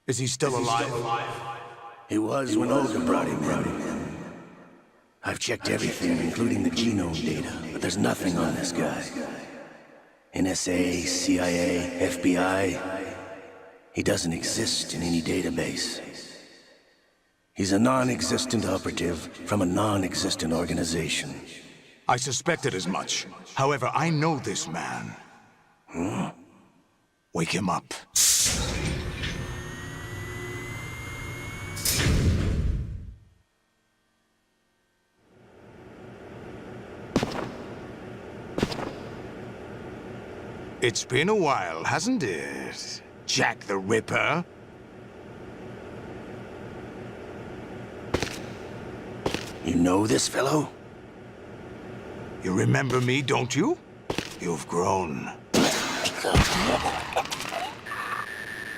Is he still alive? He was when Olga brought him in. I've checked everything, including the genome data, but there's nothing on this guy. NSA, CIA, FBI. He doesn't exist in any database. He's a non-existent operative from a non-existent organization. I suspected as much. However, I know this man. Wake him up. It's been a while, hasn't it? Jack the Ripper? You know this fellow? You remember me, don't you? You've grown.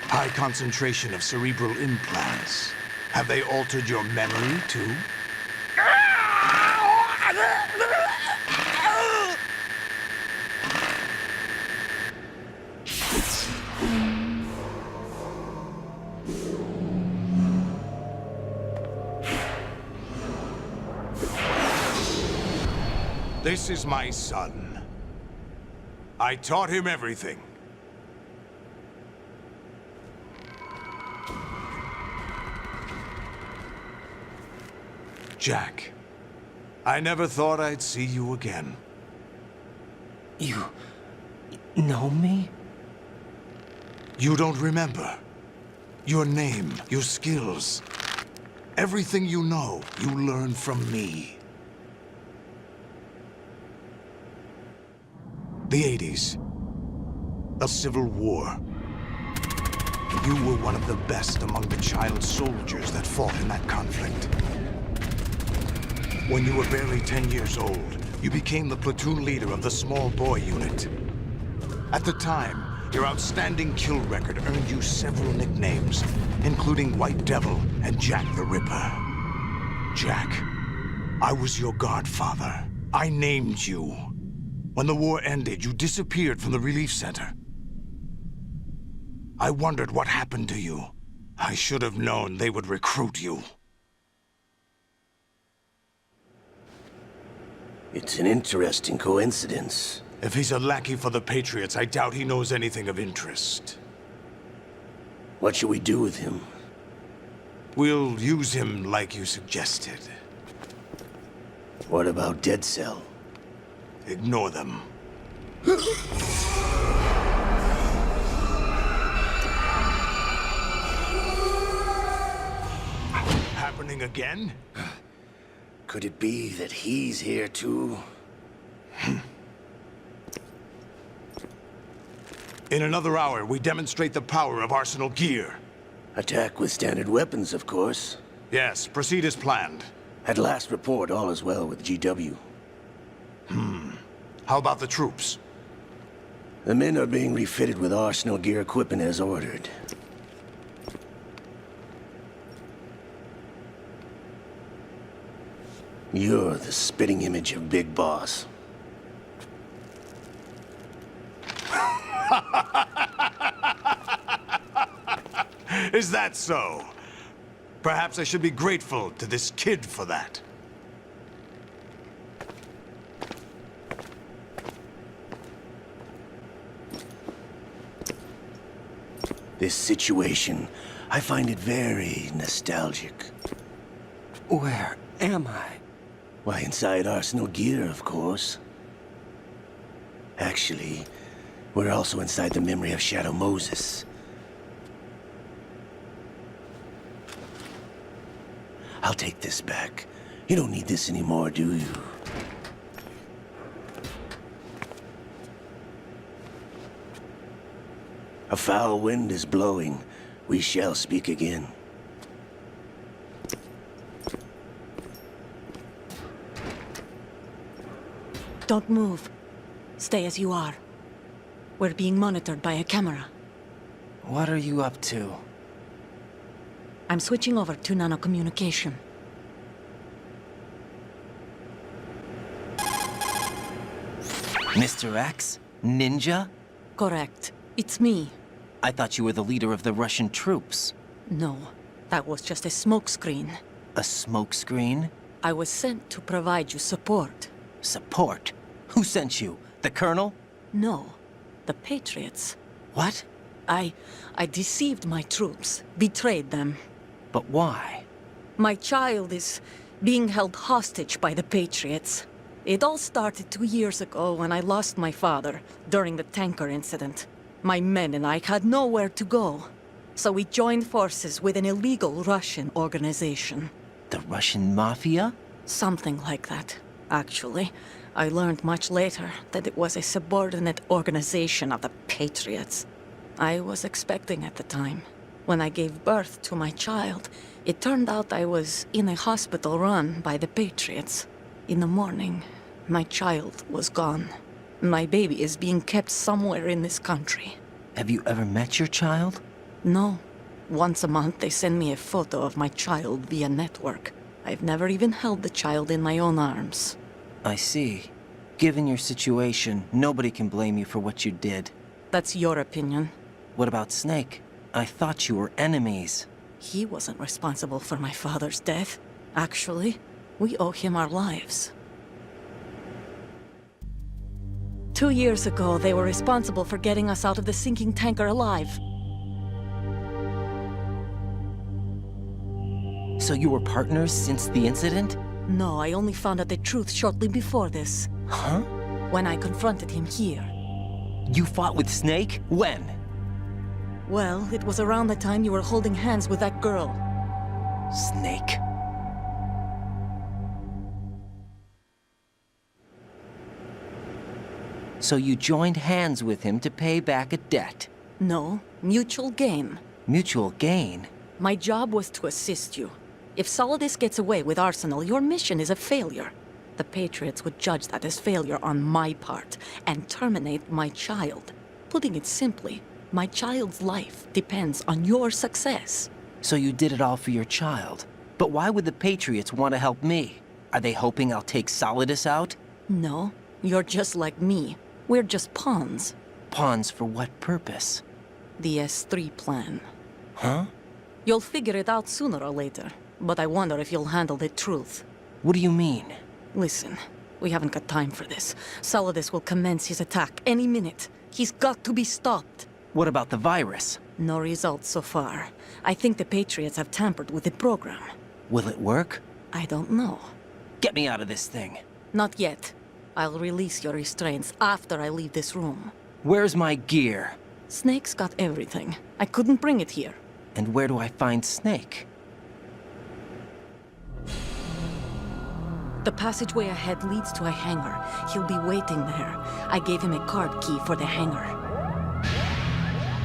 High concentration of cerebral implants. Have they altered your memory, too? This is my son. I taught him everything. Jack, I never thought I'd see you again. You know me? You don't remember. Your name, your skills. Everything you know, you learned from me. The 80s. A civil war. You were one of the best among the child soldiers that fought in that conflict. When you were barely 10 years old, you became the platoon leader of the small boy unit. At the time, your outstanding kill record earned you several nicknames, including White Devil and Jack the Ripper. Jack, I was your godfather. I named you. When the war ended, you disappeared from the relief center. I wondered what happened to you. I should have known they would recruit you. It's an interesting coincidence. If he's a lackey for the Patriots, I doubt he knows anything of interest. What should we do with him? We'll use him like you suggested. What about Dead Cell? Ignore them. Happening again? Could it be that he's here too? In another hour, we demonstrate the power of Arsenal gear. Attack with standard weapons, of course. Yes, proceed as planned. At last report, all is well with GW. How about the troops? The men are being refitted with Arsenal gear equipment as ordered. You're the spitting image of Big Boss. Is that so? Perhaps I should be grateful to this kid for that. This situation, I find it very nostalgic. Where am I? Why, inside Arsenal gear, of course. Actually, we're also inside the memory of Shadow Moses. I'll take this back. You don't need this anymore, do you? A foul wind is blowing. We shall speak again. Don't move. Stay as you are. We're being monitored by a camera. What are you up to? I'm switching over to nanocommunication. Mr. X? Ninja? Correct. It's me. I thought you were the leader of the Russian troops. No, that was just a smokescreen. A smokescreen? I was sent to provide you support. Support? Who sent you? The Colonel? No, the Patriots. What? I deceived my troops, betrayed them. But why? My child is being held hostage by the Patriots. It all started 2 years ago when I lost my father during the tanker incident. My men and I had nowhere to go. So we joined forces with an illegal Russian organization. The Russian Mafia? Something like that, actually. I learned much later that it was a subordinate organization of the Patriots. I was expecting at the time. When I gave birth to my child, it turned out I was in a hospital run by the Patriots. In the morning, my child was gone. My baby is being kept somewhere in this country. Have you ever met your child? No. Once a month, they send me a photo of my child via network. I've never even held the child in my own arms. I see. Given your situation, nobody can blame you for what you did. That's your opinion. What about Snake? I thought you were enemies. He wasn't responsible for my father's death. Actually, we owe him our lives. 2 years ago, they were responsible for getting us out of the sinking tanker alive. So you were partners since the incident? No, I only found out the truth shortly before this. Huh? When I confronted him here. You fought with Snake? When? Well, it was around the time you were holding hands with that girl. Snake. So you joined hands with him to pay back a debt. No, mutual gain. Mutual gain? My job was to assist you. If Solidus gets away with Arsenal, your mission is a failure. The Patriots would judge that as failure on my part and terminate my child. Putting it simply, my child's life depends on your success. So you did it all for your child. But why would the Patriots want to help me? Are they hoping I'll take Solidus out? No, you're just like me. We're just pawns. Pawns for what purpose? The S3 plan. Huh? You'll figure it out sooner or later, but I wonder if you'll handle the truth. What do you mean? Listen, we haven't got time for this. Solidus will commence his attack any minute. He's got to be stopped. What about the virus? No results so far. I think the Patriots have tampered with the program. Will it work? I don't know. Get me out of this thing. Not yet. I'll release your restraints after I leave this room. Where's my gear? Snake's got everything. I couldn't bring it here. And where do I find Snake? The passageway ahead leads to a hangar. He'll be waiting there. I gave him a card key for the hangar.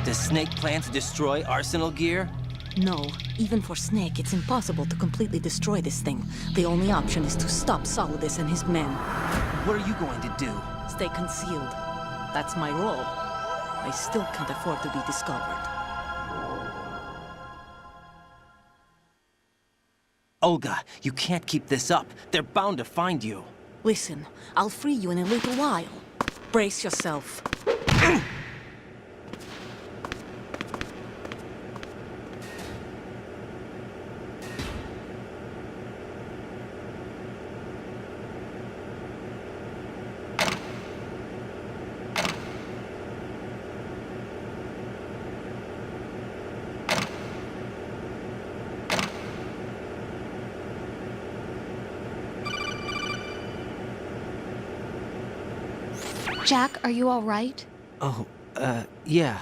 Does Snake plan to destroy Arsenal gear? No, even for Snake, it's impossible to completely destroy this thing. The only option is to stop Solidus and his men. What are you going to do? Stay concealed. That's my role. I still can't afford to be discovered. Olga, you can't keep this up. They're bound to find you. Listen, I'll free you in a little while. Brace yourself. Jack, are you all right? Oh, yeah.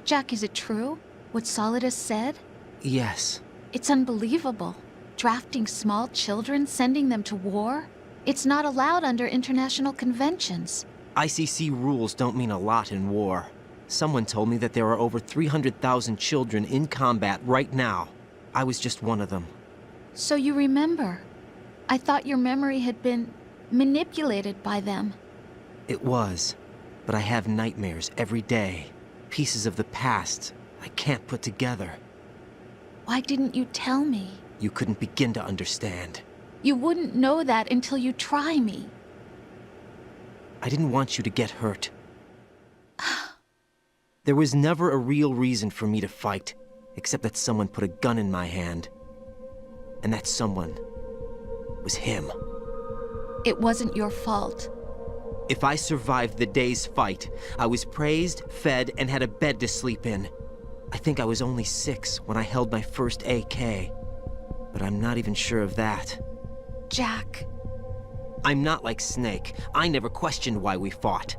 Jack, is it true? What Solidus said? Yes. It's unbelievable. Drafting small children, sending them to war? It's not allowed under international conventions. ICC rules don't mean a lot in war. Someone told me that there are over 300,000 children in combat right now. I was just one of them. So you remember. I thought your memory had been manipulated by them. It was, but I have nightmares every day. Pieces of the past I can't put together. Why didn't you tell me? You couldn't begin to understand. You wouldn't know that until you try me. I didn't want you to get hurt. There was never a real reason for me to fight. except that someone put a gun in my hand. And that someone was him. It wasn't your fault. If I survived the day's fight, I was praised, fed, and had a bed to sleep in. I think I was only 6 when I held my first AK. But I'm not even sure of that. Jack. I'm not like Snake. I never questioned why we fought.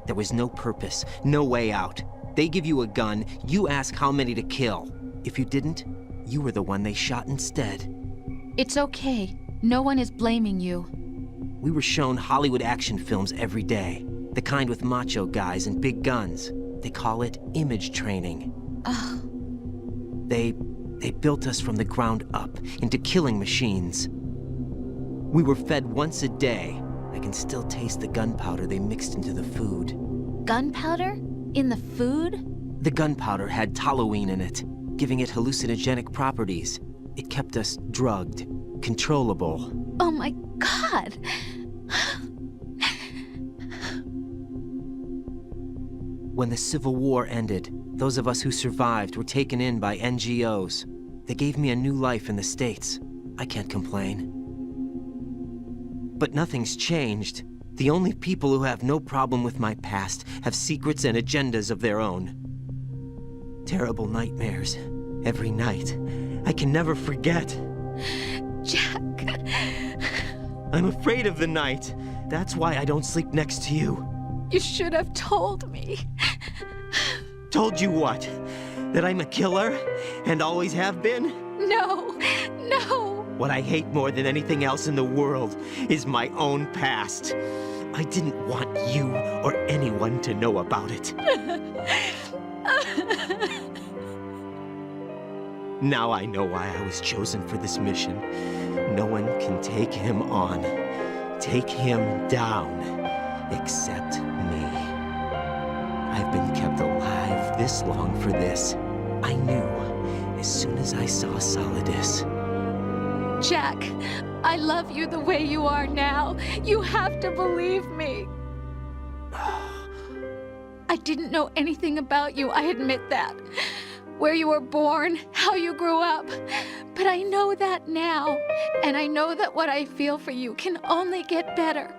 There was no purpose, no way out. They give you a gun, you ask how many to kill. If you didn't, you were the one they shot instead. It's okay. No one is blaming you. We were shown Hollywood action films every day. The kind with macho guys and big guns. They call it image training. They built us from the ground up into killing machines. We were fed once a day. I can still taste the gunpowder they mixed into the food. Gunpowder? In the food? The gunpowder had toluene in it, giving it hallucinogenic properties. It kept us drugged, controllable. Oh my God! When the Civil War ended, those of us who survived were taken in by NGOs. They gave me a new life in the States. I can't complain. But nothing's changed. The only people who have no problem with my past have secrets and agendas of their own. Terrible nightmares. Every night. I can never forget. Jack. I'm afraid of the night. That's why I don't sleep next to you. You should have told me. Told you what? That I'm a killer? And always have been? No, no. What I hate more than anything else in the world is my own past. I didn't want you or anyone to know about it. Now I know why I was chosen for this mission. No one can take him on, take him down, except me. I've been kept alive this long for this. I knew as soon as I saw Solidus. Jack, I love you the way you are now. You have to believe me. I didn't know anything about you, I admit that. Where you were born, how you grew up. But I know that now. And I know that what I feel for you can only get better.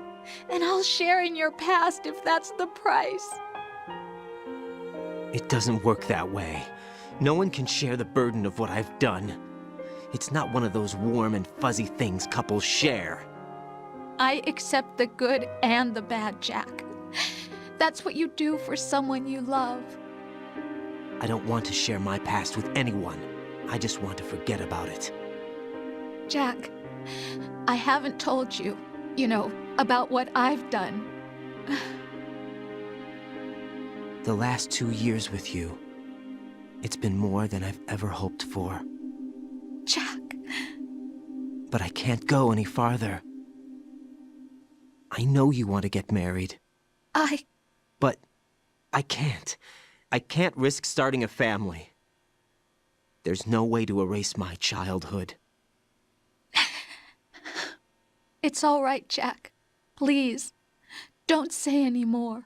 And I'll share in your past if that's the price. It doesn't work that way. No one can share the burden of what I've done. It's not one of those warm and fuzzy things couples share. I accept the good and the bad, Jack. That's what you do for someone you love. I don't want to share my past with anyone. I just want to forget about it. Jack, I haven't told you, about what I've done. The last 2 years with you, it's been more than I've ever hoped for. Jack. But I can't go any farther. I know you want to get married. But I can't. I can't risk starting a family. There's no way to erase my childhood. It's all right, Jack. Please, don't say any more.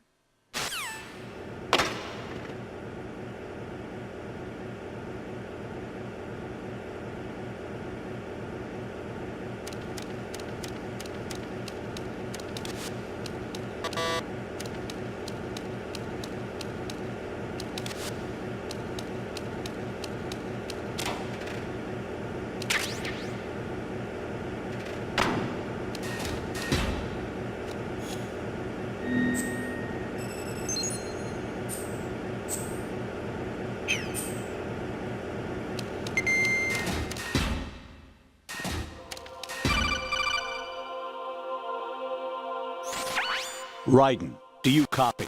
Raiden, do you copy?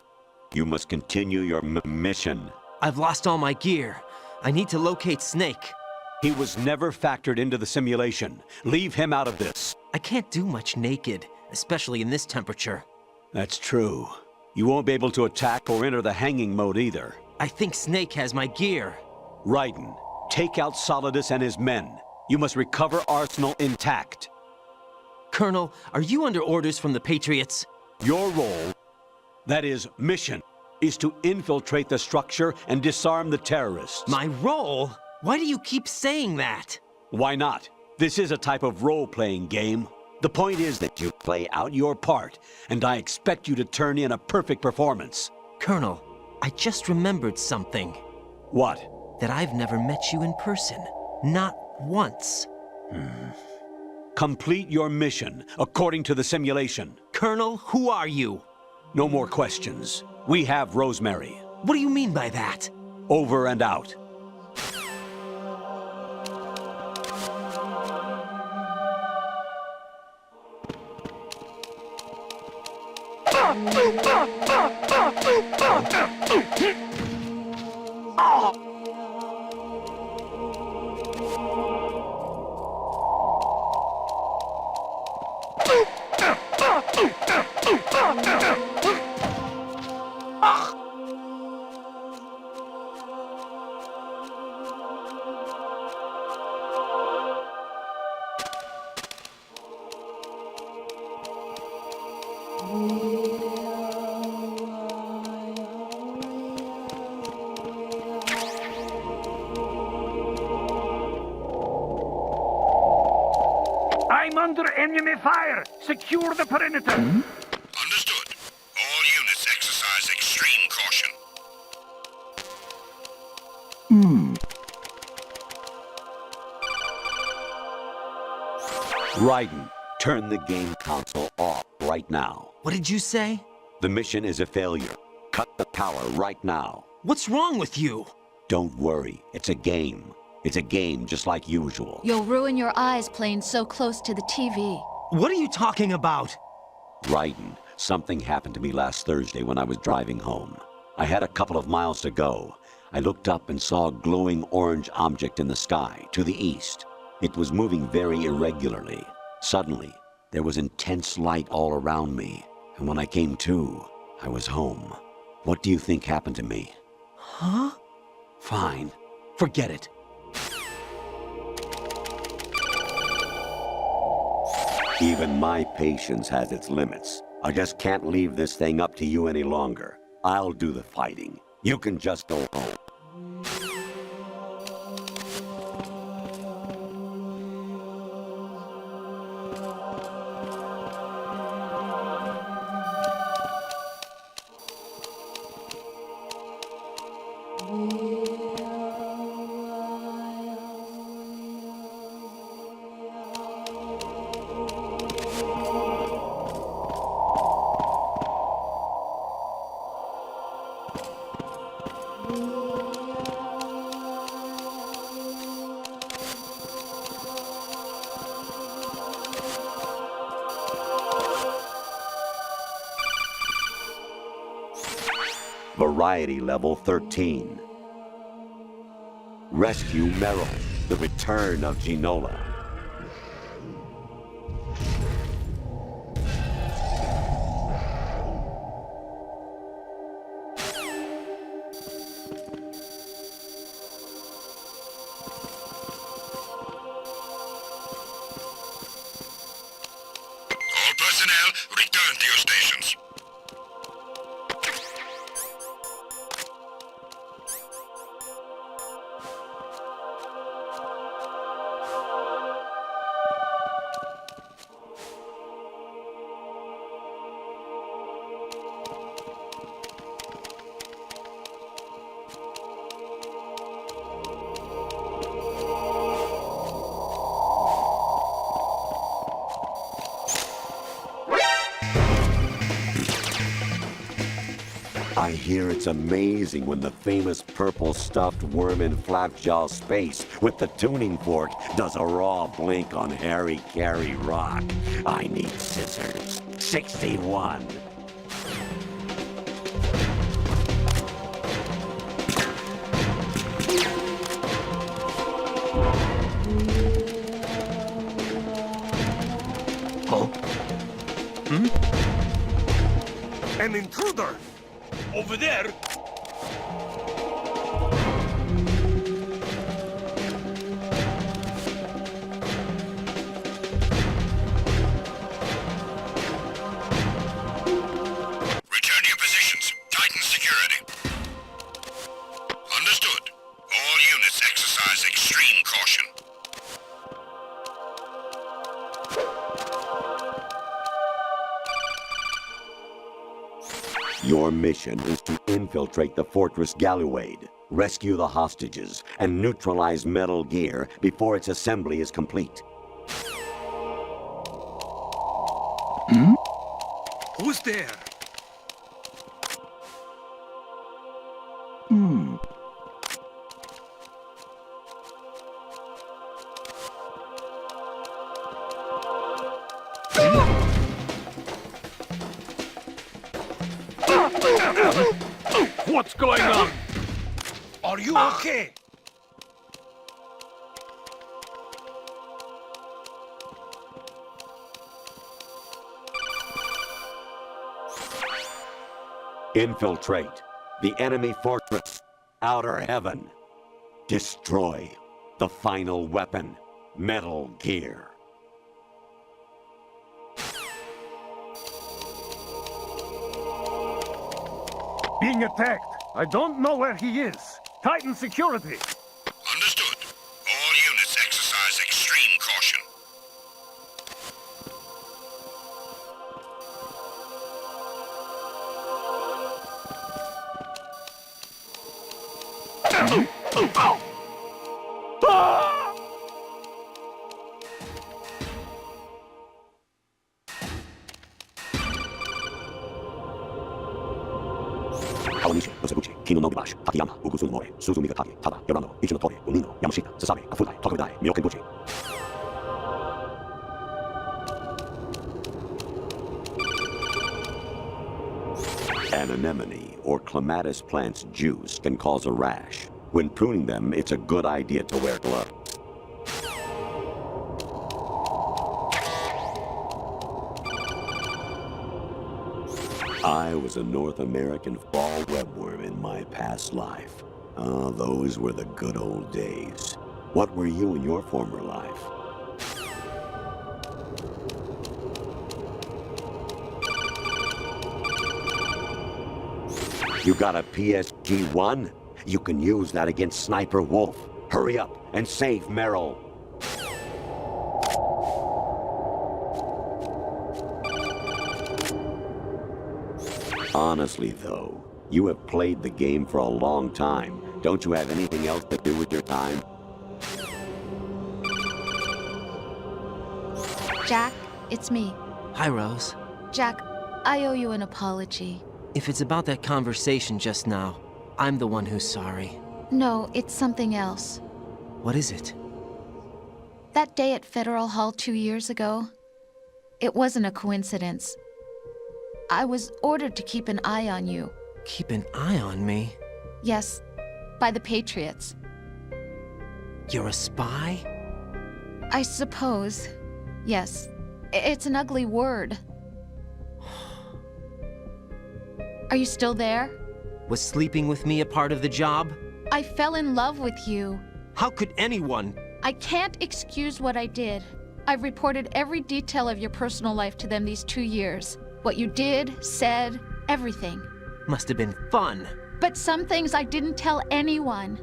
You must continue your mission. I've lost all my gear. I need to locate Snake. He was never factored into the simulation. Leave him out of this. I can't do much naked, especially in this temperature. That's true. You won't be able to attack or enter the hanging mode either. I think Snake has my gear. Raiden, take out Solidus and his men. You must recover Arsenal intact. Colonel, are you under orders from the Patriots? Your role, that is, mission, is to infiltrate the structure and disarm the terrorists. My role? Why do you keep saying that? Why not? This is a type of role-playing game. The point is that you play out your part, and I expect you to turn in a perfect performance. Colonel, I just remembered something. What? That I've never met you in person. Not once. Complete your mission, according to the simulation. Colonel, who are you? No more questions. We have Rosemary. What do you mean by that? Over and out. I'm under enemy fire. Secure the perimeter. Understood. All units exercise extreme caution. Raiden, turn the game console off right now. What did you say? The mission is a failure. Cut the power right now. What's wrong with you? Don't worry, it's a game. It's a game just like usual. You'll ruin your eyes playing so close to the TV. What are you talking about? Raiden, something happened to me last Thursday when I was driving home. I had a couple of miles to go. I looked up and saw a glowing orange object in the sky, to the east. It was moving very irregularly. Suddenly, there was intense light all around me, and when I came to, I was home. What do you think happened to me? Huh? Fine. Forget it. Even my patience has its limits. I just can't leave this thing up to you any longer. I'll do the fighting. You can just go home. Variety level 13. Rescue Meryl, the return of Ginola. All personnel, return to your stations. I hear it's amazing when the famous purple stuffed worm in Flapjaw Space with the tuning fork does a raw blink on Harry Carey Rock. I need scissors. 61. Oh? An intruder! Over there! Return to your positions. Titan security. Understood. All units exercise extreme Your mission is to infiltrate the Fortress Galluade, rescue the hostages, and neutralize Metal Gear before its assembly is complete. Who's there? What's going on? Are you okay? Infiltrate the enemy fortress, Outer Heaven. Destroy the final weapon, Metal Gear. Being attacked. I don't know where he is. Titan security. Understood. All units exercise extreme caution. Kawanishi, Osabuchi, Kino Nobunashi, Takayama, Ugusun Mori, Suzumi Gataki, Tada, Yorano, Ichinotori, Unino, Yamashita, Sasabe, Kafudai, Tokudai, Myokenbuchi. An anemone or clematis plant's juice can cause a rash. When pruning them, it's a good idea to wear gloves. I was a North American fall webworm in my past life. Ah, those were the good old days. What were you in your former life? You got a PSG-1? You can use that against Sniper Wolf. Hurry up and save Merrill. Honestly, though, you have played the game for a long time. Don't you have anything else to do with your time? Jack, it's me. Hi, Rose. Jack, I owe you an apology. If it's about that conversation just now, I'm the one who's sorry. No, it's something else. What is it? That day at Federal Hall 2 years ago, it wasn't a coincidence. I was ordered to keep an eye on you. Keep an eye on me? Yes, by the Patriots. You're a spy? I suppose. Yes. It's an ugly word. Are you still there? Was sleeping with me a part of the job? I fell in love with you. How could anyone? I can't excuse what I did. I've reported every detail of your personal life to them these 2 years. What you did, said, everything. Must have been fun. But some things I didn't tell anyone.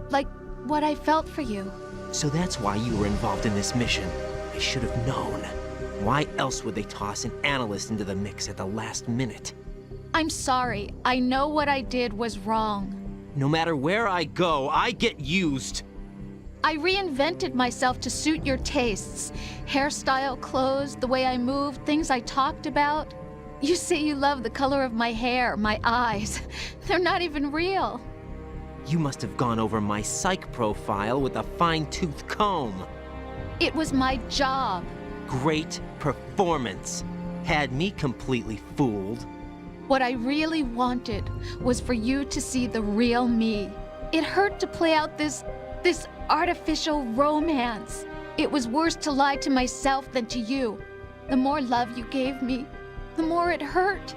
Like what I felt for you. So that's why you were involved in this mission. I should have known. Why else would they toss an analyst into the mix at the last minute? I'm sorry. I know what I did was wrong. No matter where I go, I get used. I reinvented myself to suit your tastes. Hairstyle, clothes, the way I moved, things I talked about. You say you love the color of my hair, my eyes. They're not even real. You must have gone over my psych profile with a fine-tooth comb. It was my job. Great performance. Had me completely fooled. What I really wanted was for you to see the real me. It hurt to play out this artificial romance. It was worse to lie to myself than to you. The more love you gave me, the more it hurt.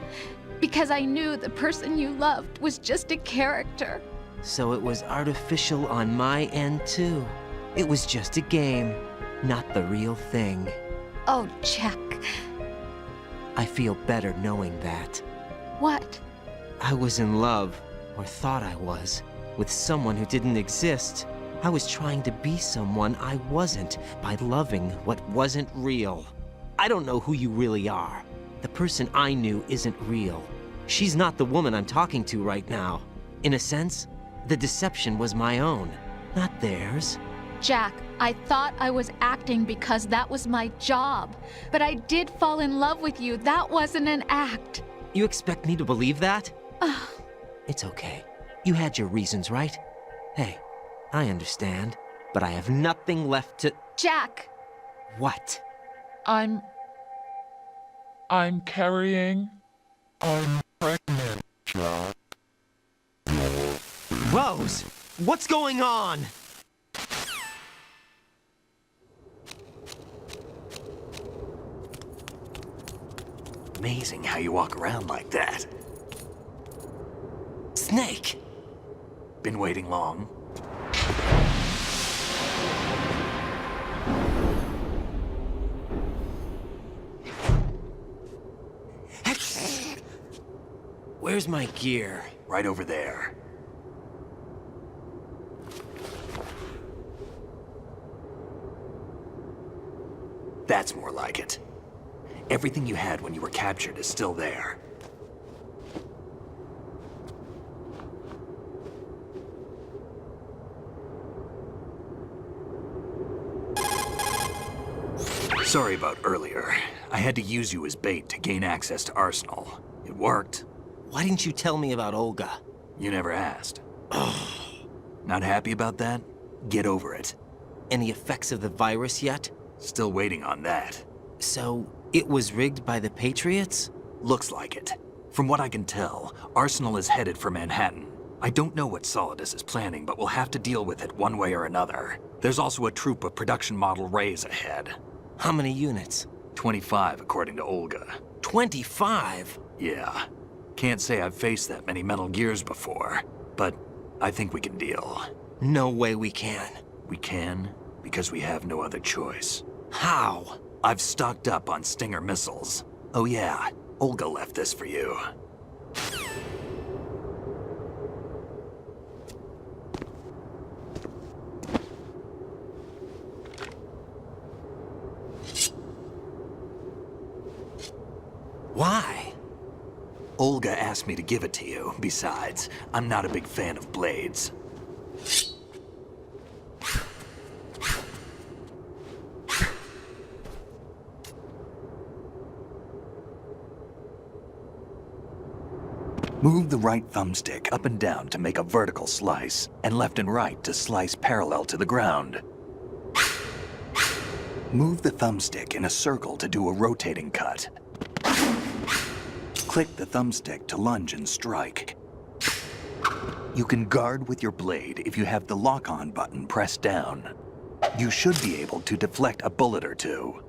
Because I knew the person you loved was just a character. So it was artificial on my end, too. It was just a game, not the real thing. Oh, Jack. I feel better knowing that. What? I was in love, or thought I was, with someone who didn't exist. I was trying to be someone I wasn't by loving what wasn't real. I don't know who you really are. The person I knew isn't real. She's not the woman I'm talking to right now. In a sense, the deception was my own, not theirs. Jack, I thought I was acting because that was my job. But I did fall in love with you. That wasn't an act. You expect me to believe that? It's okay. You had your reasons, right? Hey, I understand, but I have nothing left to... Jack! What? I'm carrying... I'm pregnant, Jack. Rose! What's going on? Amazing how you walk around like that. Snake! Been waiting long? Where's my gear? Right over there. That's more like it. Everything you had when you were captured is still there. Sorry about earlier. I had to use you as bait to gain access to Arsenal. It worked. Why didn't you tell me about Olga? You never asked. Not happy about that? Get over it. Any effects of the virus yet? Still waiting on that. So, it was rigged by the Patriots? Looks like it. From what I can tell, Arsenal is headed for Manhattan. I don't know what Solidus is planning, but we'll have to deal with it one way or another. There's also a troop of production model Rays ahead. How many units? 25, according to Olga. 25? Yeah. Can't say I've faced that many Metal Gears before, but I think we can deal. No way we can. We can, because we have no other choice. How? I've stocked up on Stinger missiles. Oh yeah, Olga left this for you. Why? Olga asked me to give it to you. Besides, I'm not a big fan of blades. Move the right thumbstick up and down to make a vertical slice, and left and right to slice parallel to the ground. Move the thumbstick in a circle to do a rotating cut. Click the thumbstick to lunge and strike. You can guard with your blade if you have the lock-on button pressed down. You should be able to deflect a bullet or two.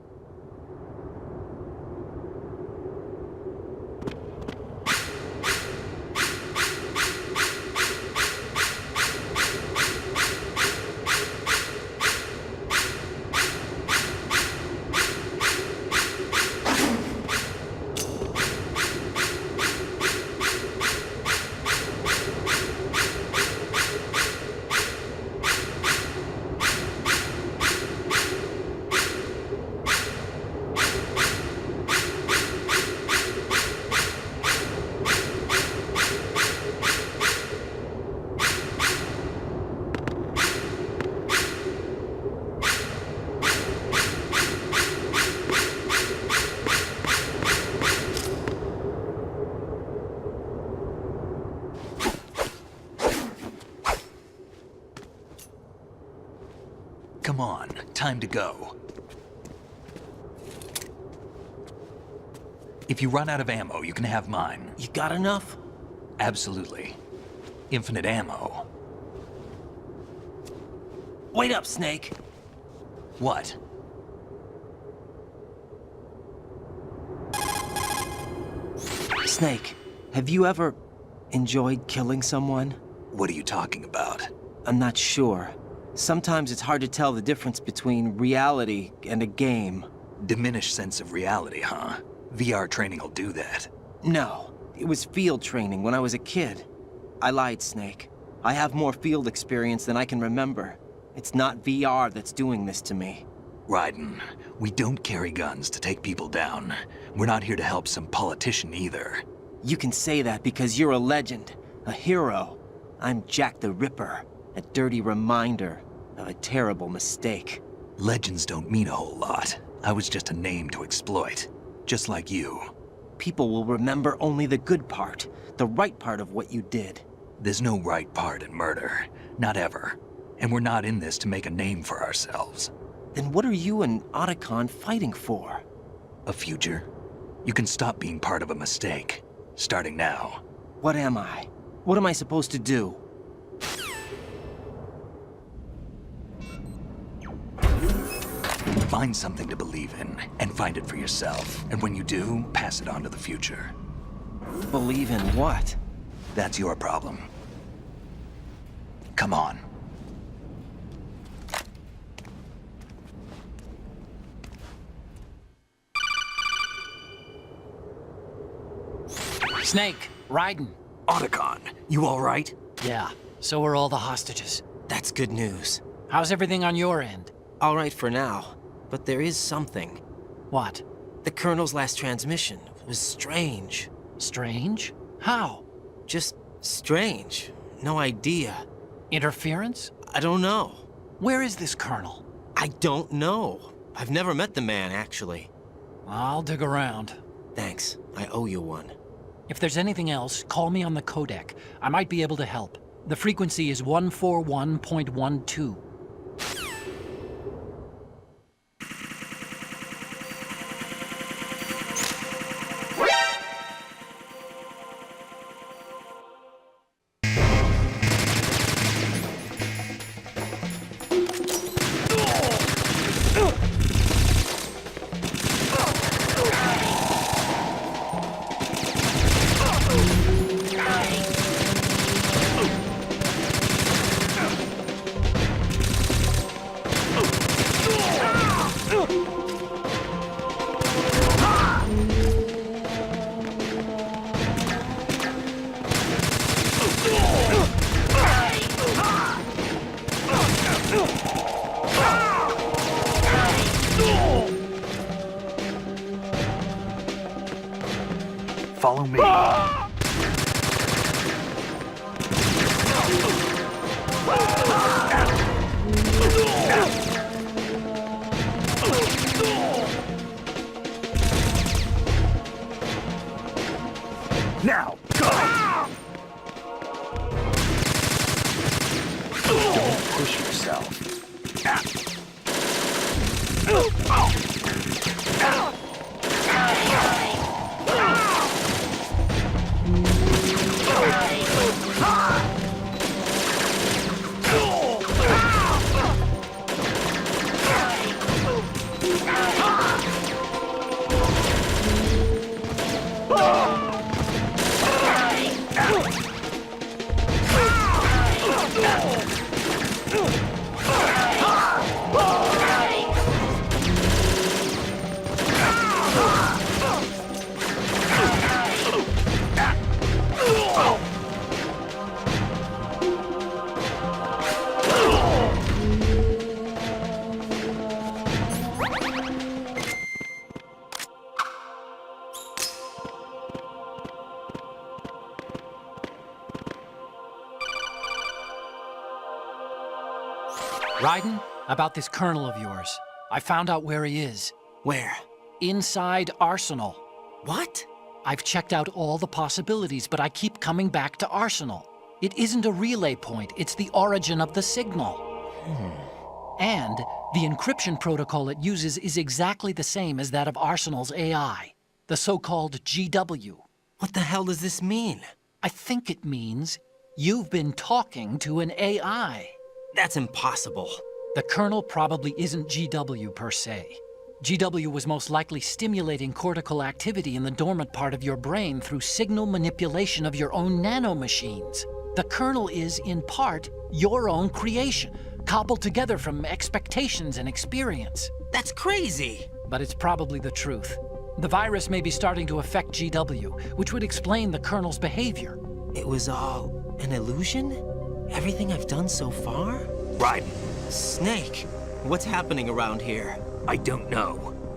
Come on, time to go. If you run out of ammo, you can have mine. You got enough? Absolutely. Infinite ammo. Wait up, Snake. What? Snake, have you ever enjoyed killing someone? What are you talking about? I'm not sure. Sometimes it's hard to tell the difference between reality and a game. Diminished sense of reality, huh? VR training will do that. No, it was field training when I was a kid. I lied, Snake. I have more field experience than I can remember. It's not VR that's doing this to me. Raiden, we don't carry guns to take people down. We're not here to help some politician either. You can say that because you're a legend, a hero. I'm Jack the Ripper, a dirty reminder of a terrible mistake. Legends don't mean a whole lot. I was just a name to exploit. Just like you. People will remember only the good part, the right part of what you did. There's no right part in murder. Not ever. And we're not in this to make a name for ourselves. Then what are you and Otacon fighting for? A future. You can stop being part of a mistake. Starting now. What am I? What am I supposed to do? Find something to believe in, and find it for yourself. And when you do, pass it on to the future. Believe in what? That's your problem. Come on. Snake, Raiden. Otacon, you all right? Yeah, so are all the hostages. That's good news. How's everything on your end? All right for now, but there is something. What? The Colonel's last transmission was strange. Strange? How? Just strange. No idea. Interference? I don't know. Where is this Colonel? I don't know. I've never met the man, actually. I'll dig around. Thanks. I owe you one. If there's anything else, call me on the codec. I might be able to help. The frequency is 141.12. Follow me. Now, go! Don't push yourself. Raiden, about this Colonel of yours. I found out where he is. Where? Inside Arsenal. What? I've checked out all the possibilities, but I keep coming back to Arsenal. It isn't a relay point, it's the origin of the signal. And the encryption protocol it uses is exactly the same as that of Arsenal's AI, the so-called GW. What the hell does this mean? I think it means you've been talking to an AI. That's impossible. The Colonel probably isn't GW per se. GW was most likely stimulating cortical activity in the dormant part of your brain through signal manipulation of your own nanomachines. The Colonel is, in part, your own creation, cobbled together from expectations and experience. That's crazy! But it's probably the truth. The virus may be starting to affect GW, which would explain the Colonel's behavior. It was all an illusion? Everything I've done so far? Raiden, Snake, what's happening around here? I don't know.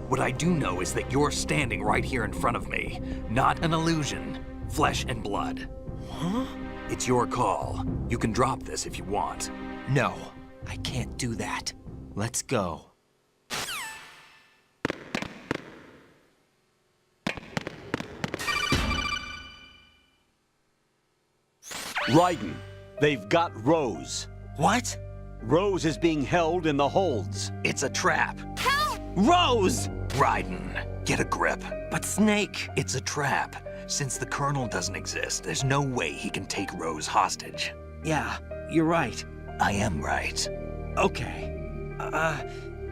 What I do know is that you're standing right here in front of me. Not an illusion. Flesh and blood. Huh? It's your call. You can drop this if you want. No, I can't do that. Let's go. Raiden, they've got Rose. What? Rose is being held in the holds. It's a trap. Rose! Raiden, get a grip. But Snake... It's a trap. Since the Colonel doesn't exist, there's no way he can take Rose hostage. Yeah, you're right. I am right. Okay.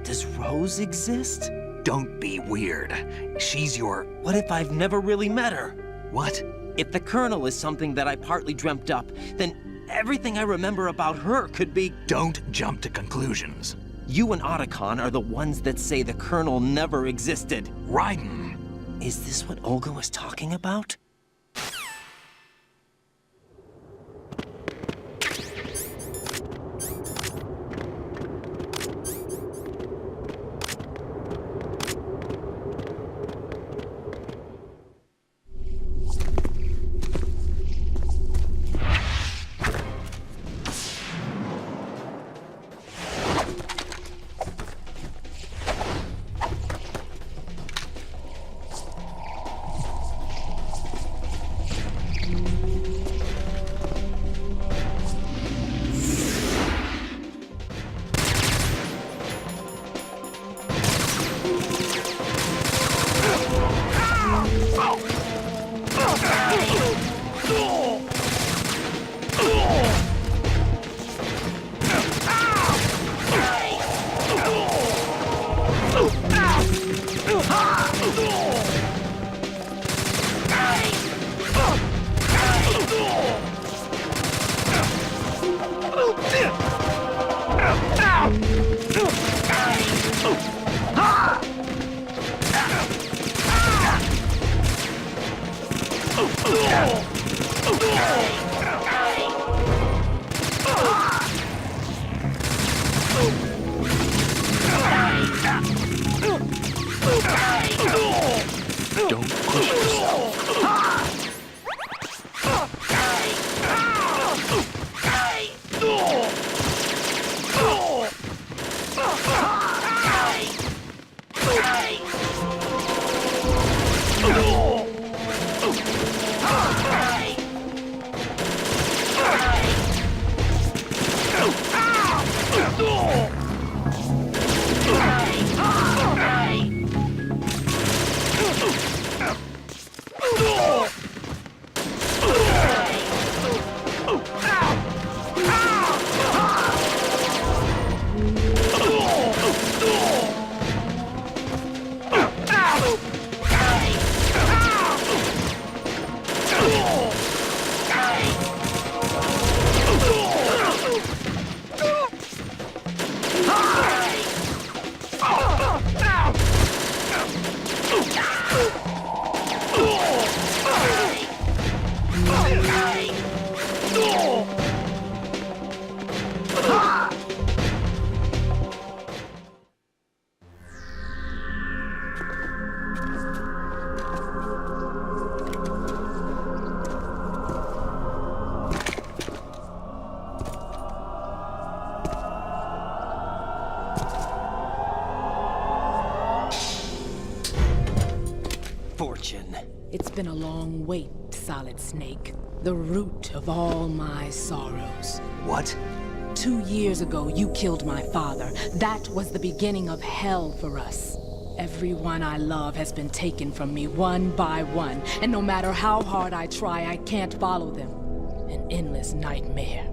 Does Rose exist? Don't be weird. She's your... What if I've never really met her? What? If the Colonel is something that I partly dreamt up, then everything I remember about her could be... Don't jump to conclusions. You and Otacon are the ones that say the Colonel never existed. Raiden! Is this what Olga was talking about? Don't push yourself. Fortune. It's been a long wait, Solid Snake. The root of all my sorrows. What? 2 years ago, you killed my father. That was the beginning of hell for us. Everyone I love has been taken from me one by one, and no matter how hard I try, I can't follow them. An endless nightmare.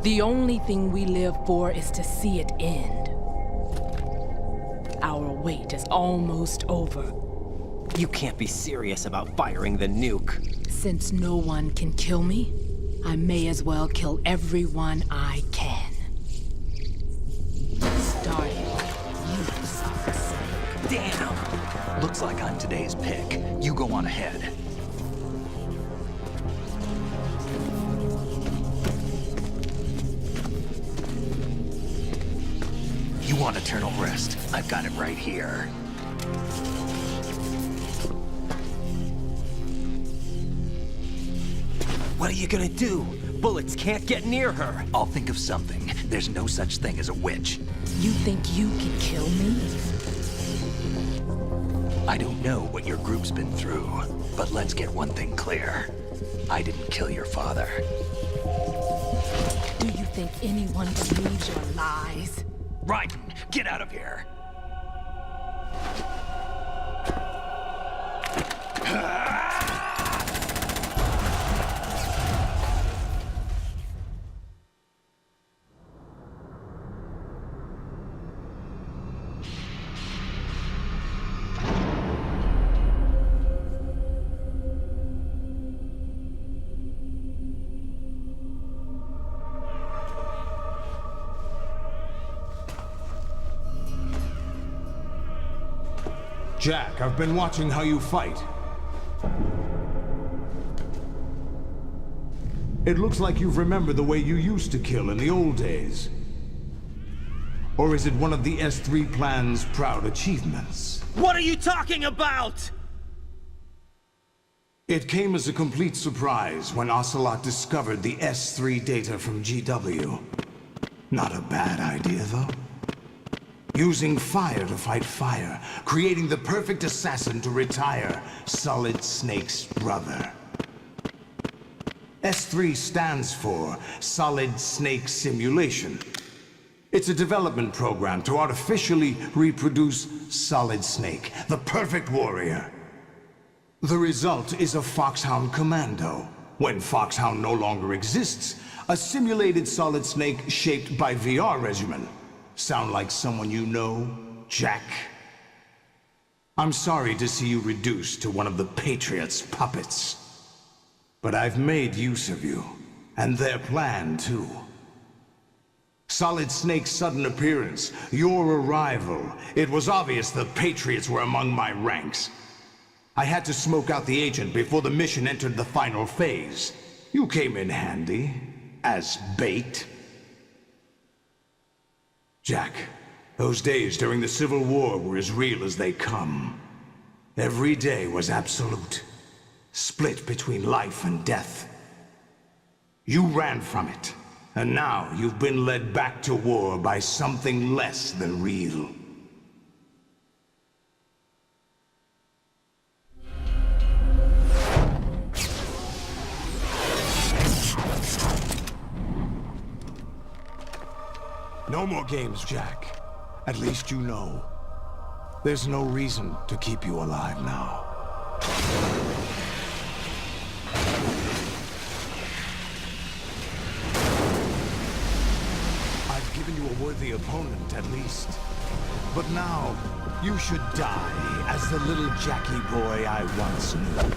The only thing we live for is to see it end. Our wait is almost over. You can't be serious about firing the nuke. Since no one can kill me, I may as well kill everyone I can. Starting you, Solid Snake. Damn! Looks like I'm today's pick. You go on ahead. You want eternal rest? I've got it right here. What are you gonna do? Bullets can't get near her. I'll think of something. There's no such thing as a witch. You think you can kill me? I don't know what your group's been through, but let's get one thing clear. I didn't kill your father. Do you think anyone believes your lies? Raiden, get out of here! Jack, I've been watching how you fight. It looks like you've remembered the way you used to kill in the old days. Or is it one of the S3 plan's proud achievements? What are you talking about? It came as a complete surprise when Ocelot discovered the S3 data from GW. Not a bad idea, though. Using fire to fight fire, creating the perfect assassin to retire Solid Snake's brother. S3 stands for Solid Snake Simulation. It's a development program to artificially reproduce Solid Snake, the perfect warrior. The result is a Foxhound Commando. When Foxhound no longer exists, a simulated Solid Snake shaped by VR regimen. Sound like someone you know, Jack? I'm sorry to see you reduced to one of the Patriots' puppets. But I've made use of you, and their plan too. Solid Snake's sudden appearance, your arrival, it was obvious the Patriots were among my ranks. I had to smoke out the agent before the mission entered the final phase. You came in handy, as bait. Jack, those days during the Civil War were as real as they come. Every day was absolute, split between life and death. You ran from it, and now you've been led back to war by something less than real. No more games, Jack. At least you know. There's no reason to keep you alive now. I've given you a worthy opponent, at least. But now, you should die as the little Jackie boy I once knew.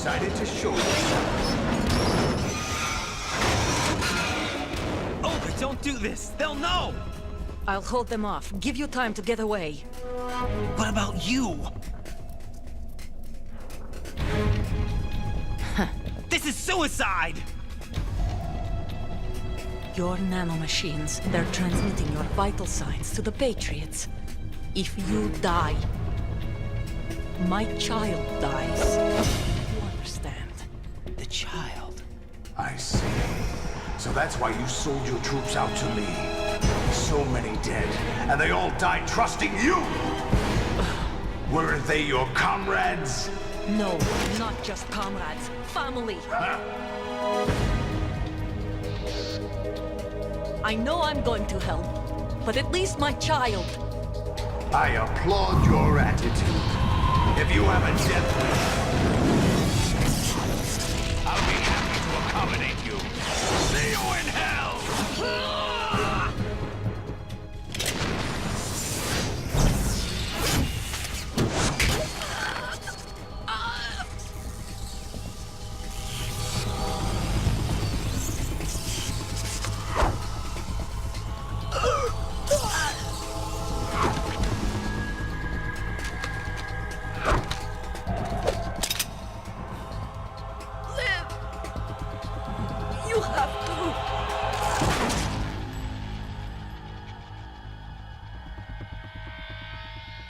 decided to show you. Olga, don't do this! They'll know! I'll hold them off. Give you time to get away. What about you? This is suicide! Your nanomachines, they're transmitting your vital signs to the Patriots. If you die, my child dies. You understand? The child. I see. So that's why you sold your troops out to me. So many dead, and they all died trusting you! Weren't they your comrades? No, not just comrades. Family. I know I'm going to hell, but at least my child. I applaud your attitude. If you have a death wish, I'll be happy to accommodate you. See you in hell! You have to.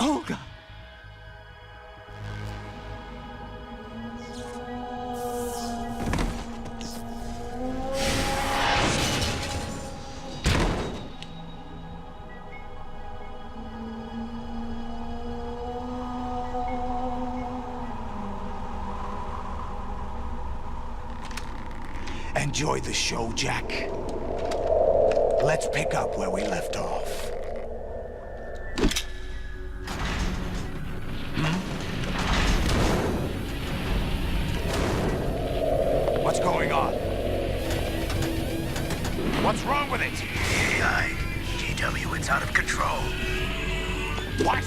Olga! Enjoy the show, Jack. Let's pick up where we left off. What's going on? What's wrong with it? AI, GW, it's out of control. What?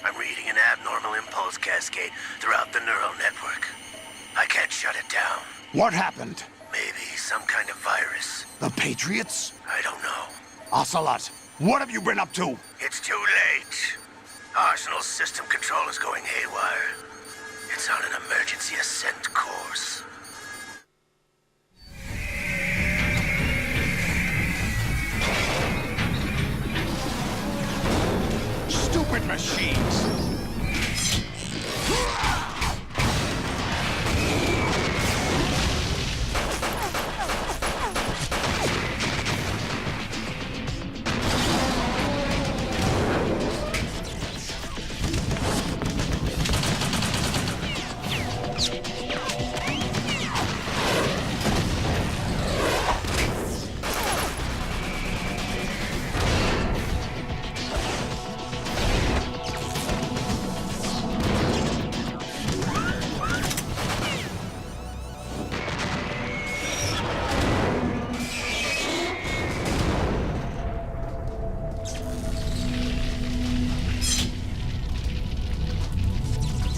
I'm reading an abnormal impulse cascade throughout the neural network. I can't shut it down. What happened? Maybe some kind of virus. The Patriots? I don't know. Ocelot, what have you been up to? It's too late. Arsenal's system control is going haywire. It's on an emergency ascent course. Stupid machines!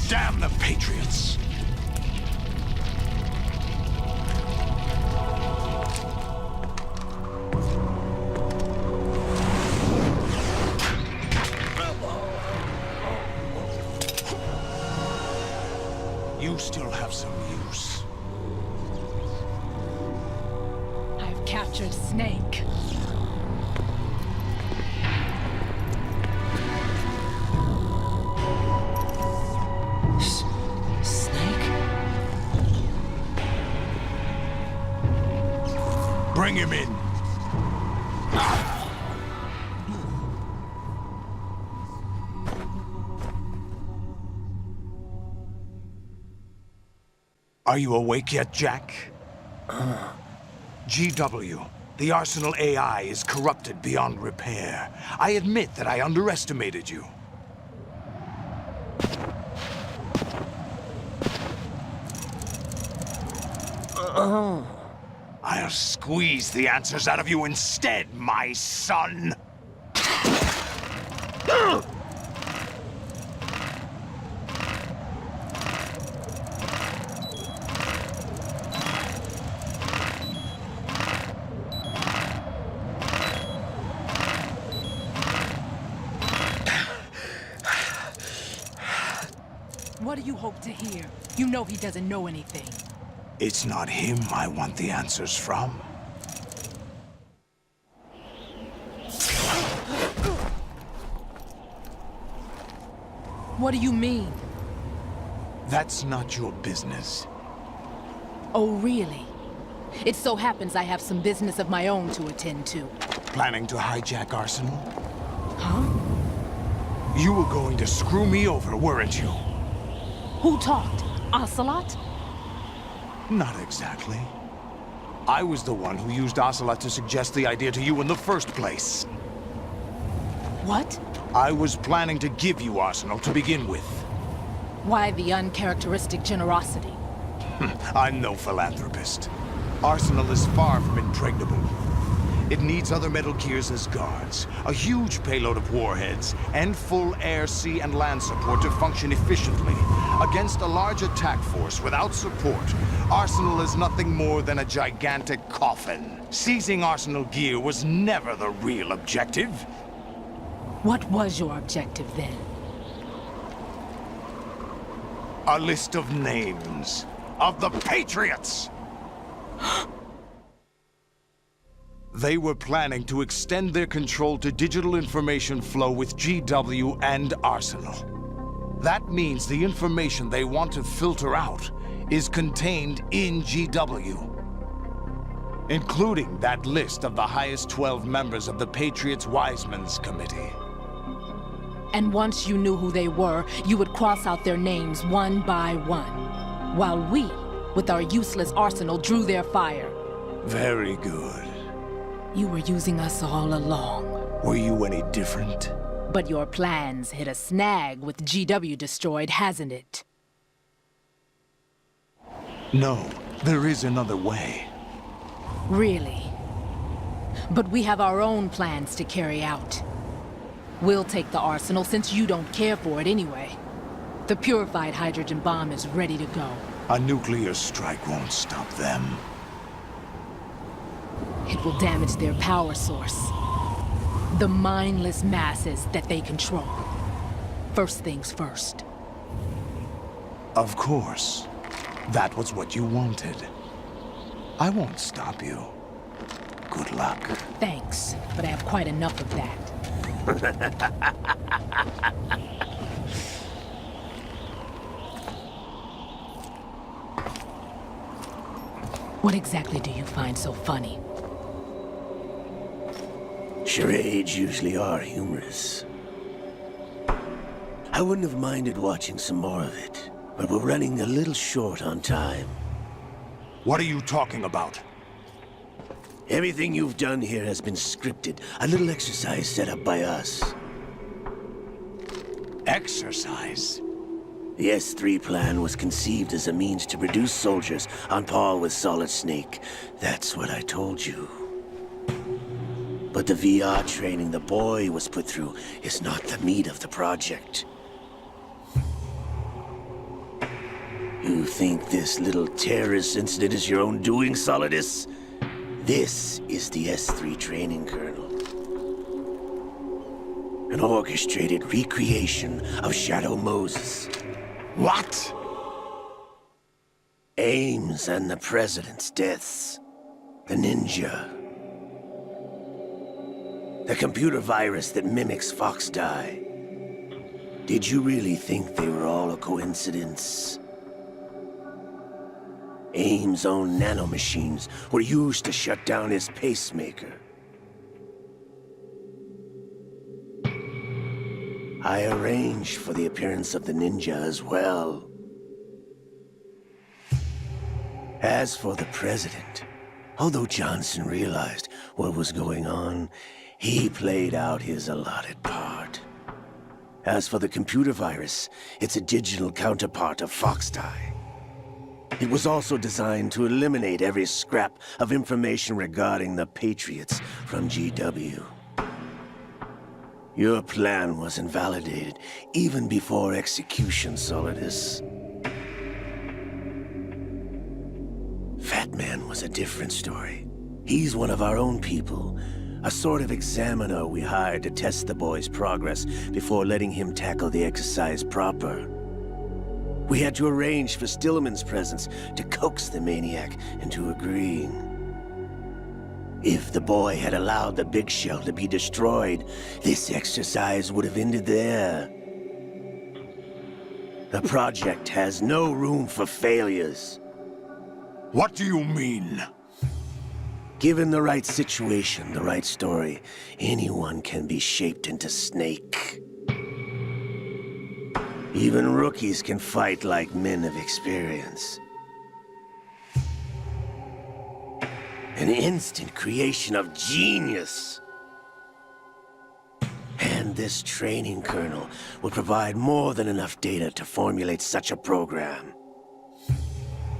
Damn the Patriots! You still have some use. I've captured Snake. Snake? Bring him in. Are you awake yet, Jack? GW, the Arsenal AI is corrupted beyond repair. I admit that I underestimated you. I'll squeeze the answers out of you instead, my son! What do you hope to hear? You know he doesn't know anything. It's not him I want the answers from. What do you mean? That's not your business. Oh, really? It so happens I have some business of my own to attend to. Planning to hijack Arsenal? Huh? You were going to screw me over, weren't you? Who talked? Ocelot? Not exactly. I was the one who used Ocelot to suggest the idea to you in the first place. What? I was planning to give you Arsenal to begin with. Why the uncharacteristic generosity? I'm no philanthropist. Arsenal is far from impregnable. It needs other Metal Gears as guards, a huge payload of warheads, and full air, sea, and land support to function efficiently. Against a large attack force without support, Arsenal is nothing more than a gigantic coffin. Seizing Arsenal gear was never the real objective. What was your objective then? A list of names of the Patriots! They were planning to extend their control to digital information flow with GW and Arsenal. That means the information they want to filter out is contained in GW, including that list of the highest 12 members of the Patriots Wiseman's Committee. And once you knew who they were, you would cross out their names one by one, while we, with our useless arsenal, drew their fire. Very good. You were using us all along. Were you any different? But your plans hit a snag with GW destroyed, hasn't it? No, there is another way. Really? But we have our own plans to carry out. We'll take the arsenal since you don't care for it anyway. The purified hydrogen bomb is ready to go. A nuclear strike won't stop them. It will damage their power source. The mindless masses that they control. First things first. Of course. That was what you wanted. I won't stop you. Good luck. Thanks, but I have quite enough of that. What exactly do you find so funny? Charades usually are humorous. I wouldn't have minded watching some more of it, but we're running a little short on time. What are you talking about? Everything you've done here has been scripted. A little exercise set up by us. Exercise? The S3 plan was conceived as a means to produce soldiers on par with Solid Snake. That's what I told you. But the VR training the boy was put through is not the meat of the project. You think this little terrorist incident is your own doing, Solidus? This is the S3 training kernel. An orchestrated recreation of Shadow Moses. What? Ames and the President's deaths. The ninja. The computer virus that mimics Foxdie. Did you really think they were all a coincidence? Ames' own nanomachines were used to shut down his pacemaker. I arranged for the appearance of the ninja as well. As for the President, Although Johnson realized what was going on, he played out his allotted part. As for the computer virus, it's a digital counterpart of Foxdie. It was also designed to eliminate every scrap of information regarding the Patriots from GW. Your plan was invalidated even before execution, Solidus. Fat Man was a different story. He's one of our own people, a sort of examiner we hired to test the boy's progress before letting him tackle the exercise proper. We had to arrange for Stillman's presence to coax the maniac into agreeing. If the boy had allowed the big shell to be destroyed, this exercise would have ended there. The project has no room for failures. What do you mean? Given the right situation, the right story, anyone can be shaped into Snake. Even rookies can fight like men of experience. An instant creation of genius. And this training kernel will provide more than enough data to formulate such a program.